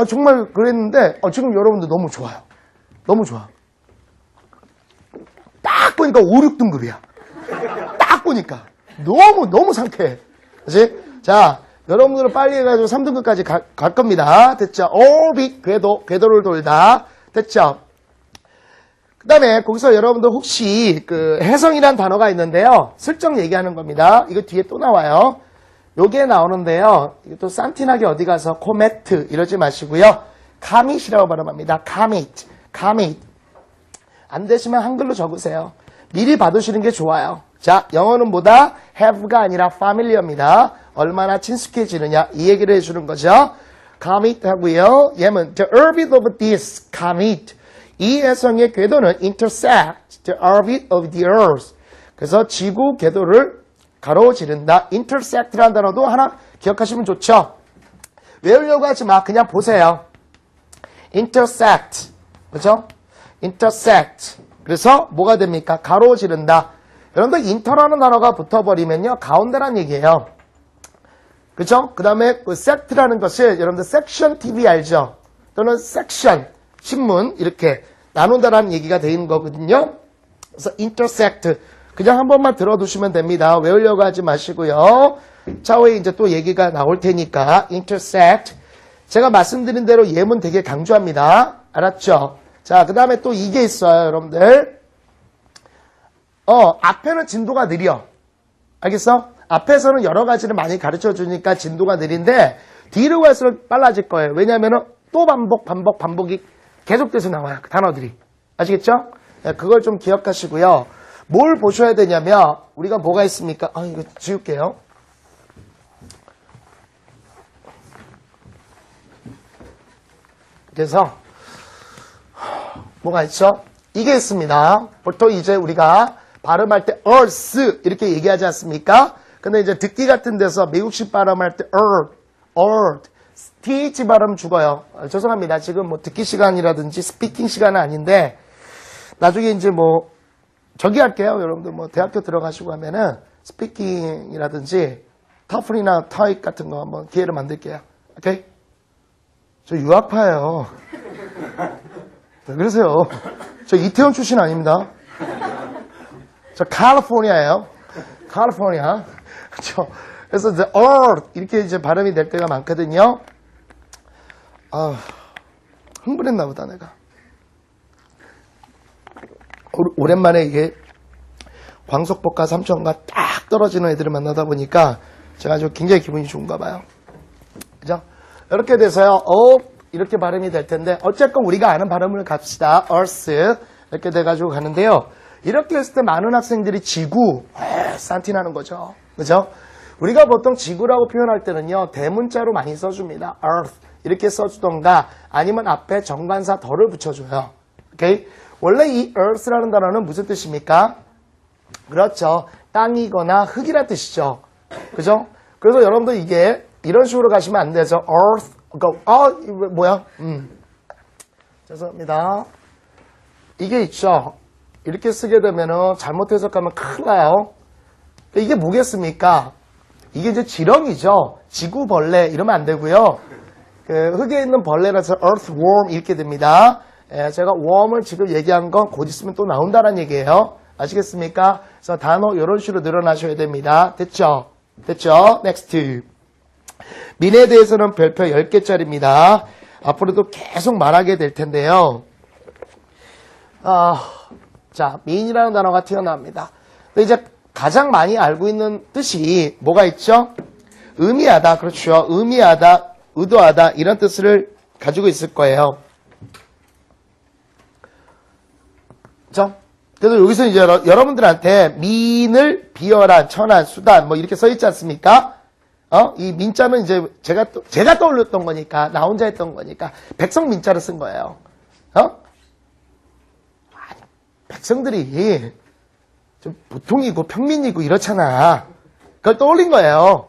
정말 그랬는데, 지금 여러분들 너무 좋아요. 너무 좋아. 딱 보니까 5, 6등급이야. 딱 보니까. 너무 상쾌해. 그치? 자, 여러분들은 빨리 해가지고 3등급까지 갈 겁니다. 됐죠? 오빅, 궤도를 돌다. 됐죠? 그 다음에 거기서 여러분들 혹시 해성이란 단어가 있는데요. 슬쩍 얘기하는 겁니다. 이거 뒤에 또 나와요. 요게 나오는데요. 이것도 산티나게 어디 가서 코메트 이러지 마시고요. 카밋이라고 발음합니다. 카밋. 안 되시면 한글로 적으세요. 미리 받으시는 게 좋아요. 자, 영어는 뭐다? have가 아니라 familiar입니다. 얼마나 친숙해지느냐 이 얘기를 해주는 거죠. commit 하고요. 얘는 the orbit of this commit. 이 해성의 궤도는 intersect the orbit of the earth. 그래서 지구 궤도를 가로지른다. intersect라는 단어도 하나 기억하시면 좋죠. 외우려고 하지 마. 그냥 보세요. intersect. 그죠? intersect. 그래서 뭐가 됩니까? 가로지른다. 여러분들 inter라는 단어가 붙어버리면요. 가운데란 얘기예요. 그죠? 그 다음에 그 sect라는 것을 여러분들 section TV 알죠? 또는 section, 신문 이렇게 나눈다라는 얘기가 되는 거거든요. 그래서 intersect. 그냥 한 번만 들어두시면 됩니다. 외우려고 하지 마시고요. 차후에 이제 또 얘기가 나올 테니까 intersect. 제가 말씀드린 대로 예문 되게 강조합니다. 알았죠? 자, 그 다음에 또 이게 있어요, 여러분들. 앞에는 진도가 느려. 알겠어? 앞에서는 여러 가지를 많이 가르쳐 주니까 진도가 느린데 뒤로 갈수록 빨라질 거예요. 왜냐면은 또 반복이 계속돼서 나와요. 그 단어들이. 아시겠죠? 네, 그걸 좀 기억하시고요. 뭘 보셔야 되냐면 우리가 뭐가 있습니까? 이거 지울게요. 그래서 뭐가 있죠? 이게 있습니다. 보통 이제 우리가 발음할 때 earth 이렇게 얘기하지 않습니까? 근데 이제 듣기 같은 데서 미국식 발음할 때 earth th 발음 죽어요. 죄송합니다. 지금 뭐 듣기 시간이라든지 스피킹 시간은 아닌데 나중에 이제 뭐 저기 할게요. 여러분들 뭐 대학교 들어가시고 하면은 스피킹이라든지 터플이나 타익 같은 거 한번 기회를 만들게요. 오케이? 저 유학파예요. 왜 그러세요? 저 이태원 출신 아닙니다. 저 캘리포니아예요. 캘리포니아. 그렇죠. 그래서 the earth 이렇게 이제 발음이 될 때가 많거든요. 흥분했나 보다 내가. 오랜만에 이게 광석복과 삼천과 딱 떨어지는 애들을 만나다 보니까 제가 아주 굉장히 기분이 좋은가 봐요. 그죠? 이렇게 돼서요. 이렇게 발음이 될 텐데 어쨌건 우리가 아는 발음을 갑시다. earth 이렇게 돼가지고 가는데요. 이렇게 했을 때 많은 학생들이 지구, 산티나는 거죠. 그죠? 우리가 보통 지구라고 표현할 때는요. 대문자로 많이 써줍니다. earth 이렇게 써주던가 아니면 앞에 정관사 덜을 붙여줘요. 오케이? 원래 이 earth라는 단어는 무슨 뜻입니까? 그렇죠. 땅이거나 흙이란 뜻이죠. 그죠? 그래서 여러분들 이게 이런 식으로 가시면 안 되죠. earth, 이거 뭐야? 죄송합니다. 이게 있죠. 이렇게 쓰게 되면은 잘못 해석하면 큰일 나요. 이게 뭐겠습니까? 이게 이제 지렁이죠. 지구벌레 이러면 안 되고요. 그 흙에 있는 벌레라서 earthworm 이렇게 됩니다. 제가 worm을 지금 얘기한 건 곧 있으면 또 나온다는 얘기예요. 아시겠습니까? 그래서 단어 이런 식으로 늘어나셔야 됩니다. 됐죠? 됐죠? next. 민에 대해서는 별표 10개짜리입니다. 앞으로도 계속 말하게 될 텐데요. 자, 민이라는 단어가 튀어나옵니다. 근데 이제 가장 많이 알고 있는 뜻이 뭐가 있죠? 의미하다, 그렇죠. 의미하다, 의도하다 이런 뜻을 가지고 있을 거예요. 그렇죠? 그래서 여기서 이제 여러분들한테 민을 비열한, 천한, 수단 뭐 이렇게 써 있지 않습니까? 이 민자는 이제 제가 떠올렸던 거니까, 나 혼자 했던 거니까 백성 민자를 쓴 거예요. 백성들이 좀 보통이고 평민이고 이렇잖아. 그걸 떠올린 거예요.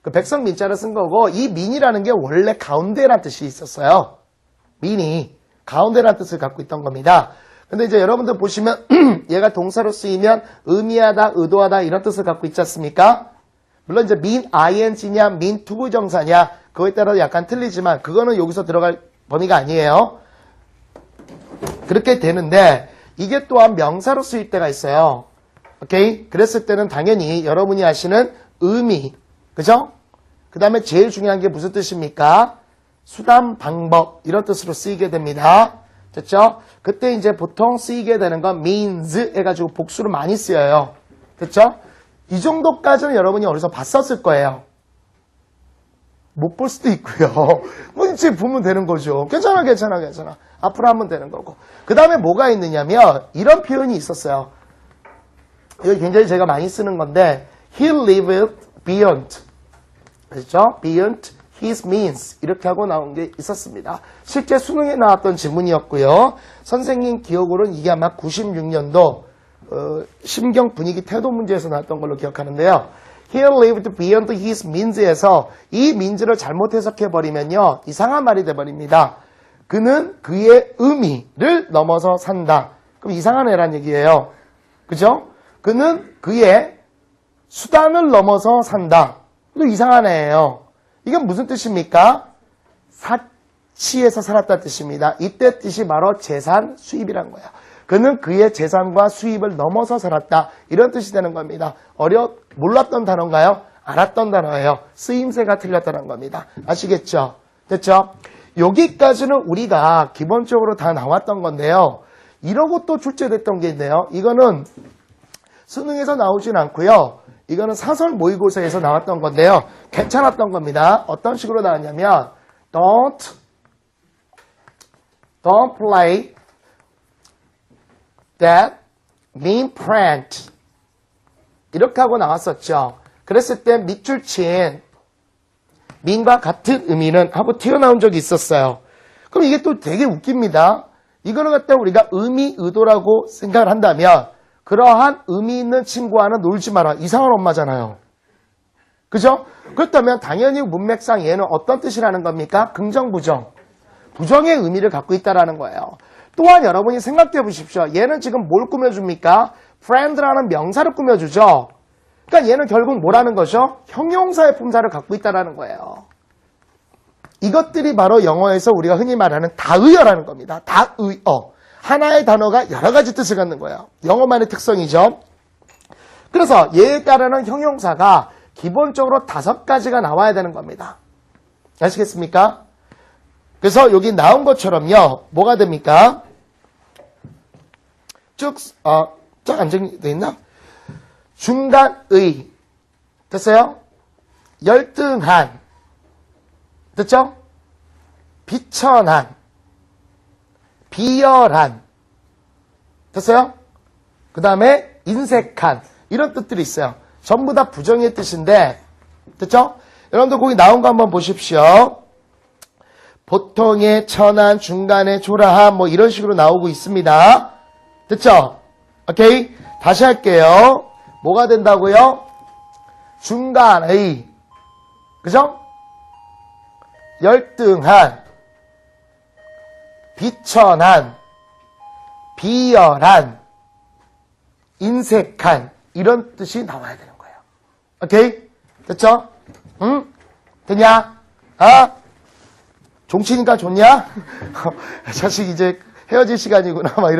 그 백성 민자를 쓴 거고, 이 민이라는 게 원래 가운데란 뜻이 있었어요. 민이 가운데란 뜻을 갖고 있던 겁니다. 근데 이제 여러분들 보시면 얘가 동사로 쓰이면 의미하다, 의도하다 이런 뜻을 갖고 있지 않습니까? 물론 이제 민 ing냐, 민 투부정사냐 그거에 따라 약간 틀리지만 그거는 여기서 들어갈 범위가 아니에요. 그렇게 되는데 이게 또한 명사로 쓰일 때가 있어요. 오케이? 그랬을 때는 당연히 여러분이 아시는 의미, 그죠? 그 다음에 제일 중요한 게 무슨 뜻입니까? 수단, 방법 이런 뜻으로 쓰이게 됩니다. 됐죠? 그때 이제 보통 쓰이게 되는 건 means 해가지고 복수로 많이 쓰여요. 됐죠? 이 정도까지는 여러분이 어디서 봤었을 거예요. 못 볼 수도 있고요. 뭐 이제 보면 되는 거죠. 괜찮아. 앞으로 하면 되는 거고. 그 다음에 뭐가 있느냐면 이런 표현이 있었어요. 이거 굉장히 제가 많이 쓰는 건데 He lived beyond. 그렇죠? Beyond his means. 이렇게 하고 나온 게 있었습니다. 실제 수능에 나왔던 지문이었고요. 선생님 기억으로는 이게 아마 96년도 심경 분위기 태도 문제에서 나왔던 걸로 기억하는데요. He lived beyond his means에서 이 means를 잘못 해석해버리면요. 이상한 말이 돼버립니다. 그는 그의 의미를 넘어서 산다. 그럼 이상한 애란 얘기예요. 그죠? 그는 그의 수단을 넘어서 산다. 또 이상한 애예요. 이건 무슨 뜻입니까? 사치에서 살았다는 뜻입니다. 이때 뜻이 바로 재산 수입이란 거예요. 그는 그의 재산과 수입을 넘어서 살았다. 이런 뜻이 되는 겁니다. 몰랐던 단어인가요? 알았던 단어예요. 쓰임새가 틀렸다는 겁니다. 아시겠죠? 됐죠? 여기까지는 우리가 기본적으로 다 나왔던 건데요. 이러고 또 출제됐던 게 있네요. 이거는 수능에서 나오진 않고요. 이거는 사설 모의고사에서 나왔던 건데요. 괜찮았던 겁니다. 어떤 식으로 나왔냐면 Don't play that mean prank 이렇게 하고 나왔었죠. 그랬을 때 밑줄 친 mean과 같은 의미는 하고 튀어나온 적이 있었어요. 그럼 이게 또 되게 웃깁니다. 이거를 갖다 우리가 의미, 의도라고 생각을 한다면 그러한 의미 있는 친구와는 놀지 마라. 이상한 엄마잖아요. 그죠? 그렇다면 당연히 문맥상 얘는 어떤 뜻이라는 겁니까? 긍정, 부정. 부정의 의미를 갖고 있다는 거예요. 또한 여러분이 생각해 보십시오. 얘는 지금 뭘 꾸며줍니까? friend라는 명사를 꾸며주죠. 그러니까 얘는 결국 뭐라는 거죠? 형용사의 품사를 갖고 있다는 거예요. 이것들이 바로 영어에서 우리가 흔히 말하는 다의어라는 겁니다. 다의어. 하나의 단어가 여러 가지 뜻을 갖는 거예요. 영어만의 특성이죠. 그래서 얘에 따르는 형용사가 기본적으로 5가지가 나와야 되는 겁니다. 아시겠습니까? 그래서 여기 나온 것처럼요. 뭐가 됩니까? 쫙 안정되어 있나? 중간의. 됐어요? 열등한. 됐죠? 비천한. 비열한. 됐어요? 그 다음에 인색한. 이런 뜻들이 있어요. 전부 다 부정의 뜻인데, 됐죠? 여러분들 거기 나온 거 한번 보십시오. 보통의, 천한, 중간의, 초라한, 뭐 이런 식으로 나오고 있습니다. 됐죠? 오케이? 다시 할게요. 뭐가 된다고요? 중간의. 그죠? 열등한. 비천한. 비열한. 인색한. 이런 뜻이 나와야 되는 거예요. 오케이? 됐죠? 응? 됐냐? 아? 종치니까 좋냐? 자식 이제 헤어질 시간이구나. 막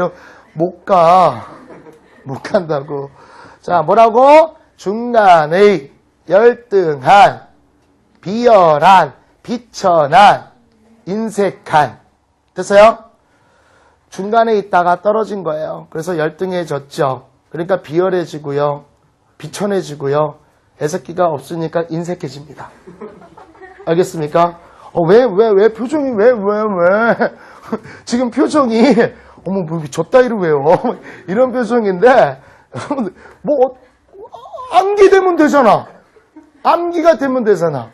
못 간다고. 자, 뭐라고? 중간의 열등한, 비열한, 비천한, 인색한. 됐어요? 중간에 있다가 떨어진 거예요. 그래서 열등해졌죠. 그러니까 비열해지고요. 비천해지고요. 애새끼가 없으니까 인색해집니다. 알겠습니까? 왜 표정이 왜? 지금 표정이 어머 뭐 젖다이를 왜요? 이런 표정인데 뭐 암기 되면 되잖아. 암기가 되면 되잖아.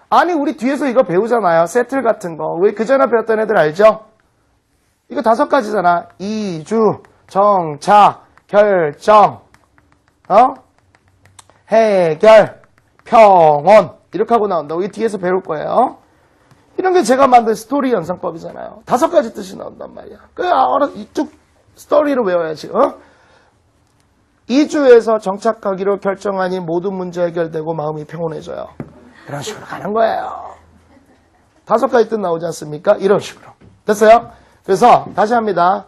아니 우리 뒤에서 이거 배우잖아요. 세틀 같은 거. 우리 그전에 배웠던 애들 알죠? 이거 5가지잖아. 이주, 정착, 결정, 해결, 평온 이렇게 하고 나온다. 우리 뒤에서 배울 거예요. 이런 게 제가 만든 스토리 연상법이잖아요. 5가지 뜻이 나온단 말이야. 이쪽 스토리를 외워야지. 2주에서 정착하기로 결정하니 모든 문제 해결되고 마음이 평온해져요. 이런 식으로 가는 거예요. 5가지 뜻 나오지 않습니까? 이런 식으로. 됐어요? 그래서 다시 합니다.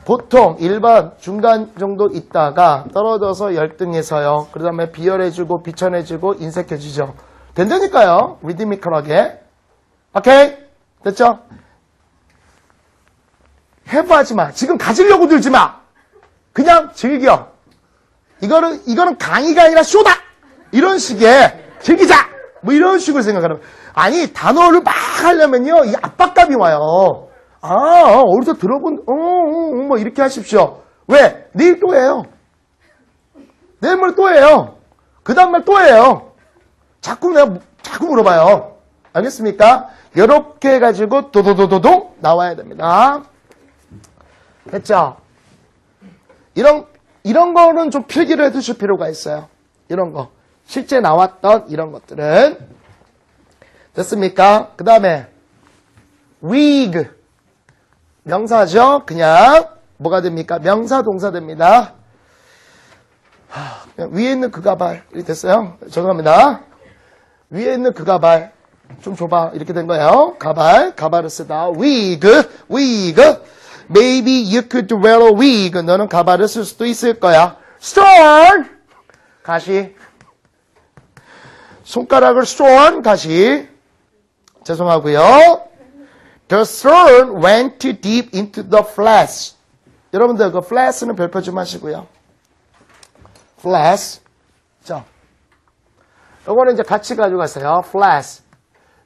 보통 1번 중간 정도 있다가 떨어져서 열등해서요. 그 다음에 비열해지고 비천해지고 인색해지죠. 된다니까요. 리드미컬하게. 오케이? 됐죠? 해부하지 마. 지금 가지려고 들지 마. 그냥 즐겨. 이거는 강의가 아니라 쇼다. 이런 식의 즐기자. 뭐 이런 식으로 생각하는 거예요. 아니 단어를 막 하려면요. 이 압박감이 와요. 어디서 들어본 뭐 이렇게 하십시오. 왜? 내일 또 해요. 내일 모레 또 해요. 그 다음날 또 해요. 자꾸 물어봐요. 알겠습니까? 이렇게 해가지고 도도도도도 나와야 됩니다. 됐죠? 이런 거는 좀 필기를 해두실 필요가 있어요. 이런 거. 실제 나왔던 이런 것들은. 됐습니까? 그 다음에 wig. 명사죠? 그냥 뭐가 됩니까? 명사 동사 됩니다. 위에 있는 그 가발. 이렇게 됐어요? 죄송합니다. 위에 있는 그 가발. 좀 줘봐. 이렇게 된 거예요. 가발을 쓰다. wig. Maybe you could wear a wig. 너는 가발을 쓸 수도 있을 거야. storm. 가시. 손가락을 storm. 가시. 죄송하고요. The sword went too deep into the flesh. 여러분들 그 flesh는 별표 좀 하시고요. flesh. 자, 요거는 이제 같이 가져가세요. flesh.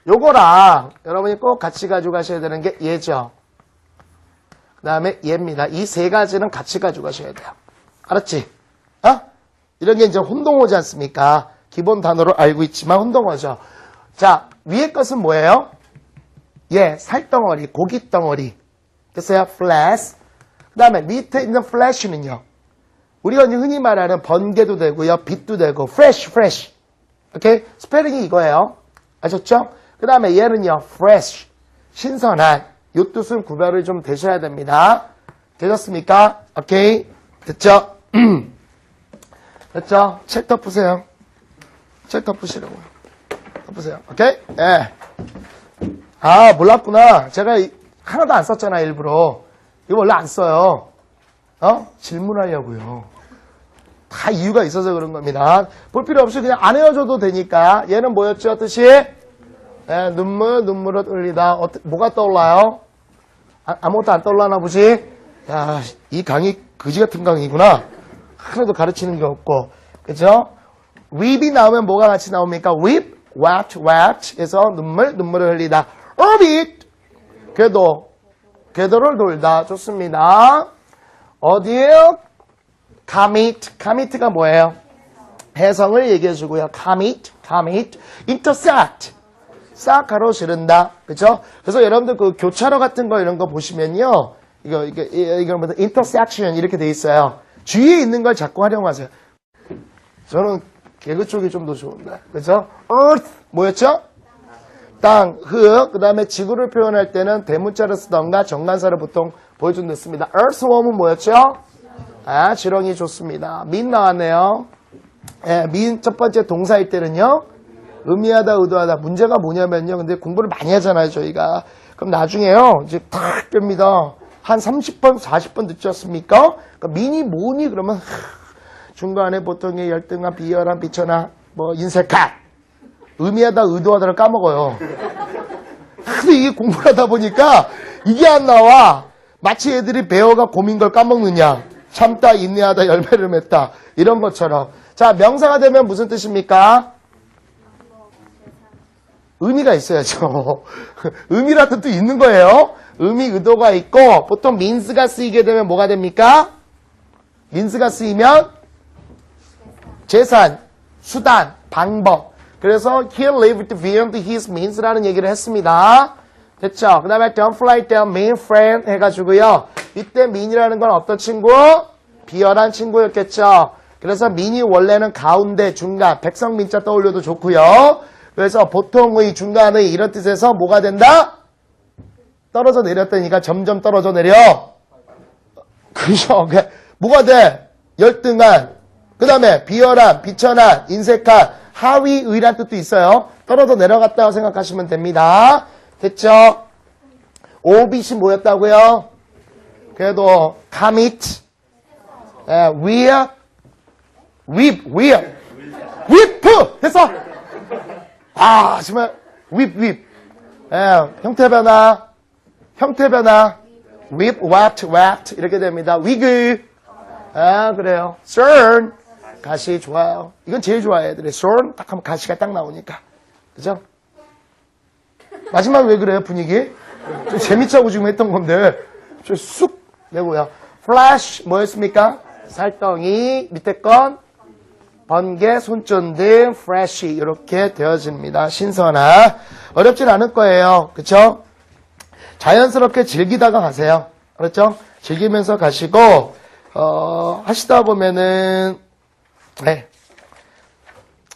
요거랑 여러분이 꼭 같이 가져가셔야 되는 게 얘죠. 그 다음에 얘입니다. 이 3가지는 같이 가져가셔야 돼요. 알았지? 이런 게 이제 혼동어지 않습니까? 기본 단어로 알고 있지만 혼동어죠. 자, 위에 것은 뭐예요? 살덩어리, 고깃덩어리. 됐어요? flesh. 그 다음에 밑에 있는 flesh는요. 우리가 흔히 말하는 번개도 되고요. 빛도 되고 fresh. 오케이? 스펠링이 이거예요. 아셨죠? 그 다음에 얘는요. fresh. 신선한. 요 뜻은 구별을 좀 되셔야 됩니다. 되셨습니까? 오케이? 됐죠? 됐죠? 책 덮으세요. 책 덮으시라고요. 덮으세요. 오케이? 예. 몰랐구나. 제가 하나도 안 썼잖아, 일부러. 이거 원래 안 써요. 질문하려고요. 다 이유가 있어서 그런 겁니다. 볼 필요 없이 그냥 안 헤어져도 되니까. 얘는 뭐였죠, 뜻이? 눈물을 흘리다. 뭐가 떠올라요? 아무것도 안 떠올라나 보지? 야, 이 강의 거지 같은 강의구나. 하나도 가르치는 게 없고. 그죠? weep이 나오면 뭐가 같이 나옵니까? weep, wept. 해서 눈물을 흘리다. orbit. 궤도를 돌다. 좋습니다. 어디에요? comet가 뭐예요? 해성을 얘기해 주고요. comet. intersect. 싹 가로지른다. 그죠? 그래서 여러분들 그 교차로 같은 거 이런 거 보시면요. 이거 뭐 intersection 이렇게 돼 있어요. 주위에 있는 걸 자꾸 활용하세요. 저는 개그 쪽이 좀 더 좋은데. 그죠? earth. 뭐였죠? 땅, 흙. 그 다음에 지구를 표현할 때는 대문자를 쓰던가 정관사를 보통 보여준 데 씁니다. earthworm은 뭐였죠? 아, 지렁이 좋습니다. 민 나왔네요. 예, 민 첫 번째 동사일 때는요. 의미하다, 의도하다. 문제가 뭐냐면요. 근데 공부를 많이 하잖아요, 저희가. 그럼 나중에요. 이제 탁 뺍니다. 한 30번, 40번 듣지 않습니까? 그러니까 민이 뭐니? 그러면 중간에 보통의 열등한, 비열한, 비천한, 뭐 인색한. 의미하다, 의도하다를 까먹어요. 근데 이게 공부를 하다 보니까 이게 안 나와. 마치 애들이 배어가 고민 걸 까먹느냐. 참다, 인내하다, 열매를 맺다. 이런 것처럼. 자, 명사가 되면 무슨 뜻입니까? 의미가 있어야죠. 의미라는 뜻도 있는 거예요. 의미, 의도가 있고 보통 means가 쓰이게 되면 뭐가 됩니까? means가 쓰이면 재산, 수단, 방법. 그래서 he lived beyond his means라는 얘기를 했습니다. 됐죠? 그 다음에 don't fly down mean friend 해가지고요. 이때 mean이라는 건 어떤 친구? 비열한 친구였겠죠. 그래서 mean이 원래는 가운데, 중간, 백성민자 떠올려도 좋고요. 그래서 보통의, 중간의 이런 뜻에서 뭐가 된다? 떨어져 내렸다니까 점점 떨어져 내려. 그죠? 뭐가 돼? 열등한, 그 다음에 비열한, 비천한, 인색한, 하위의란 뜻도 있어요. 떨어져 내려갔다고 생각하시면 됩니다. 됐죠? 오빛이 뭐였다고요? 그래도 commit, wear, whip 됐어. 아 정말 whip 형태 변화 whip, wrapped 이렇게 됩니다. wiggle 그래요. cern 가시 좋아요. 이건 제일 좋아해 애들이. cern 딱 하면 가시가 딱 나오니까 그죠? 마지막 왜 그래요 분위기? 좀 재밌자고 지금 했던 건데 좀 쑥 내고요. flash 뭐였습니까? 살덩이 밑에 건 번개, 손전등, fresh 이렇게 되어집니다. 신선한. 어렵진 않을 거예요. 그렇죠? 자연스럽게 즐기다가 가세요. 그렇죠? 즐기면서 가시고 하시다 보면은 네.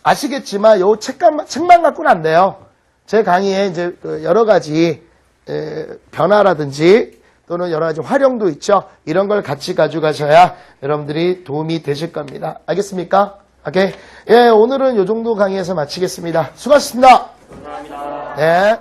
아시겠지만 요 책만 갖고는 안 돼요. 제 강의에 이제 여러 가지 변화라든지 또는 여러 가지 활용도 있죠. 이런 걸 같이 가져가셔야 여러분들이 도움이 되실 겁니다. 알겠습니까? 오케이. 예, 오늘은 요 정도 강의에서 마치겠습니다. 수고하셨습니다. 감사합니다. 네.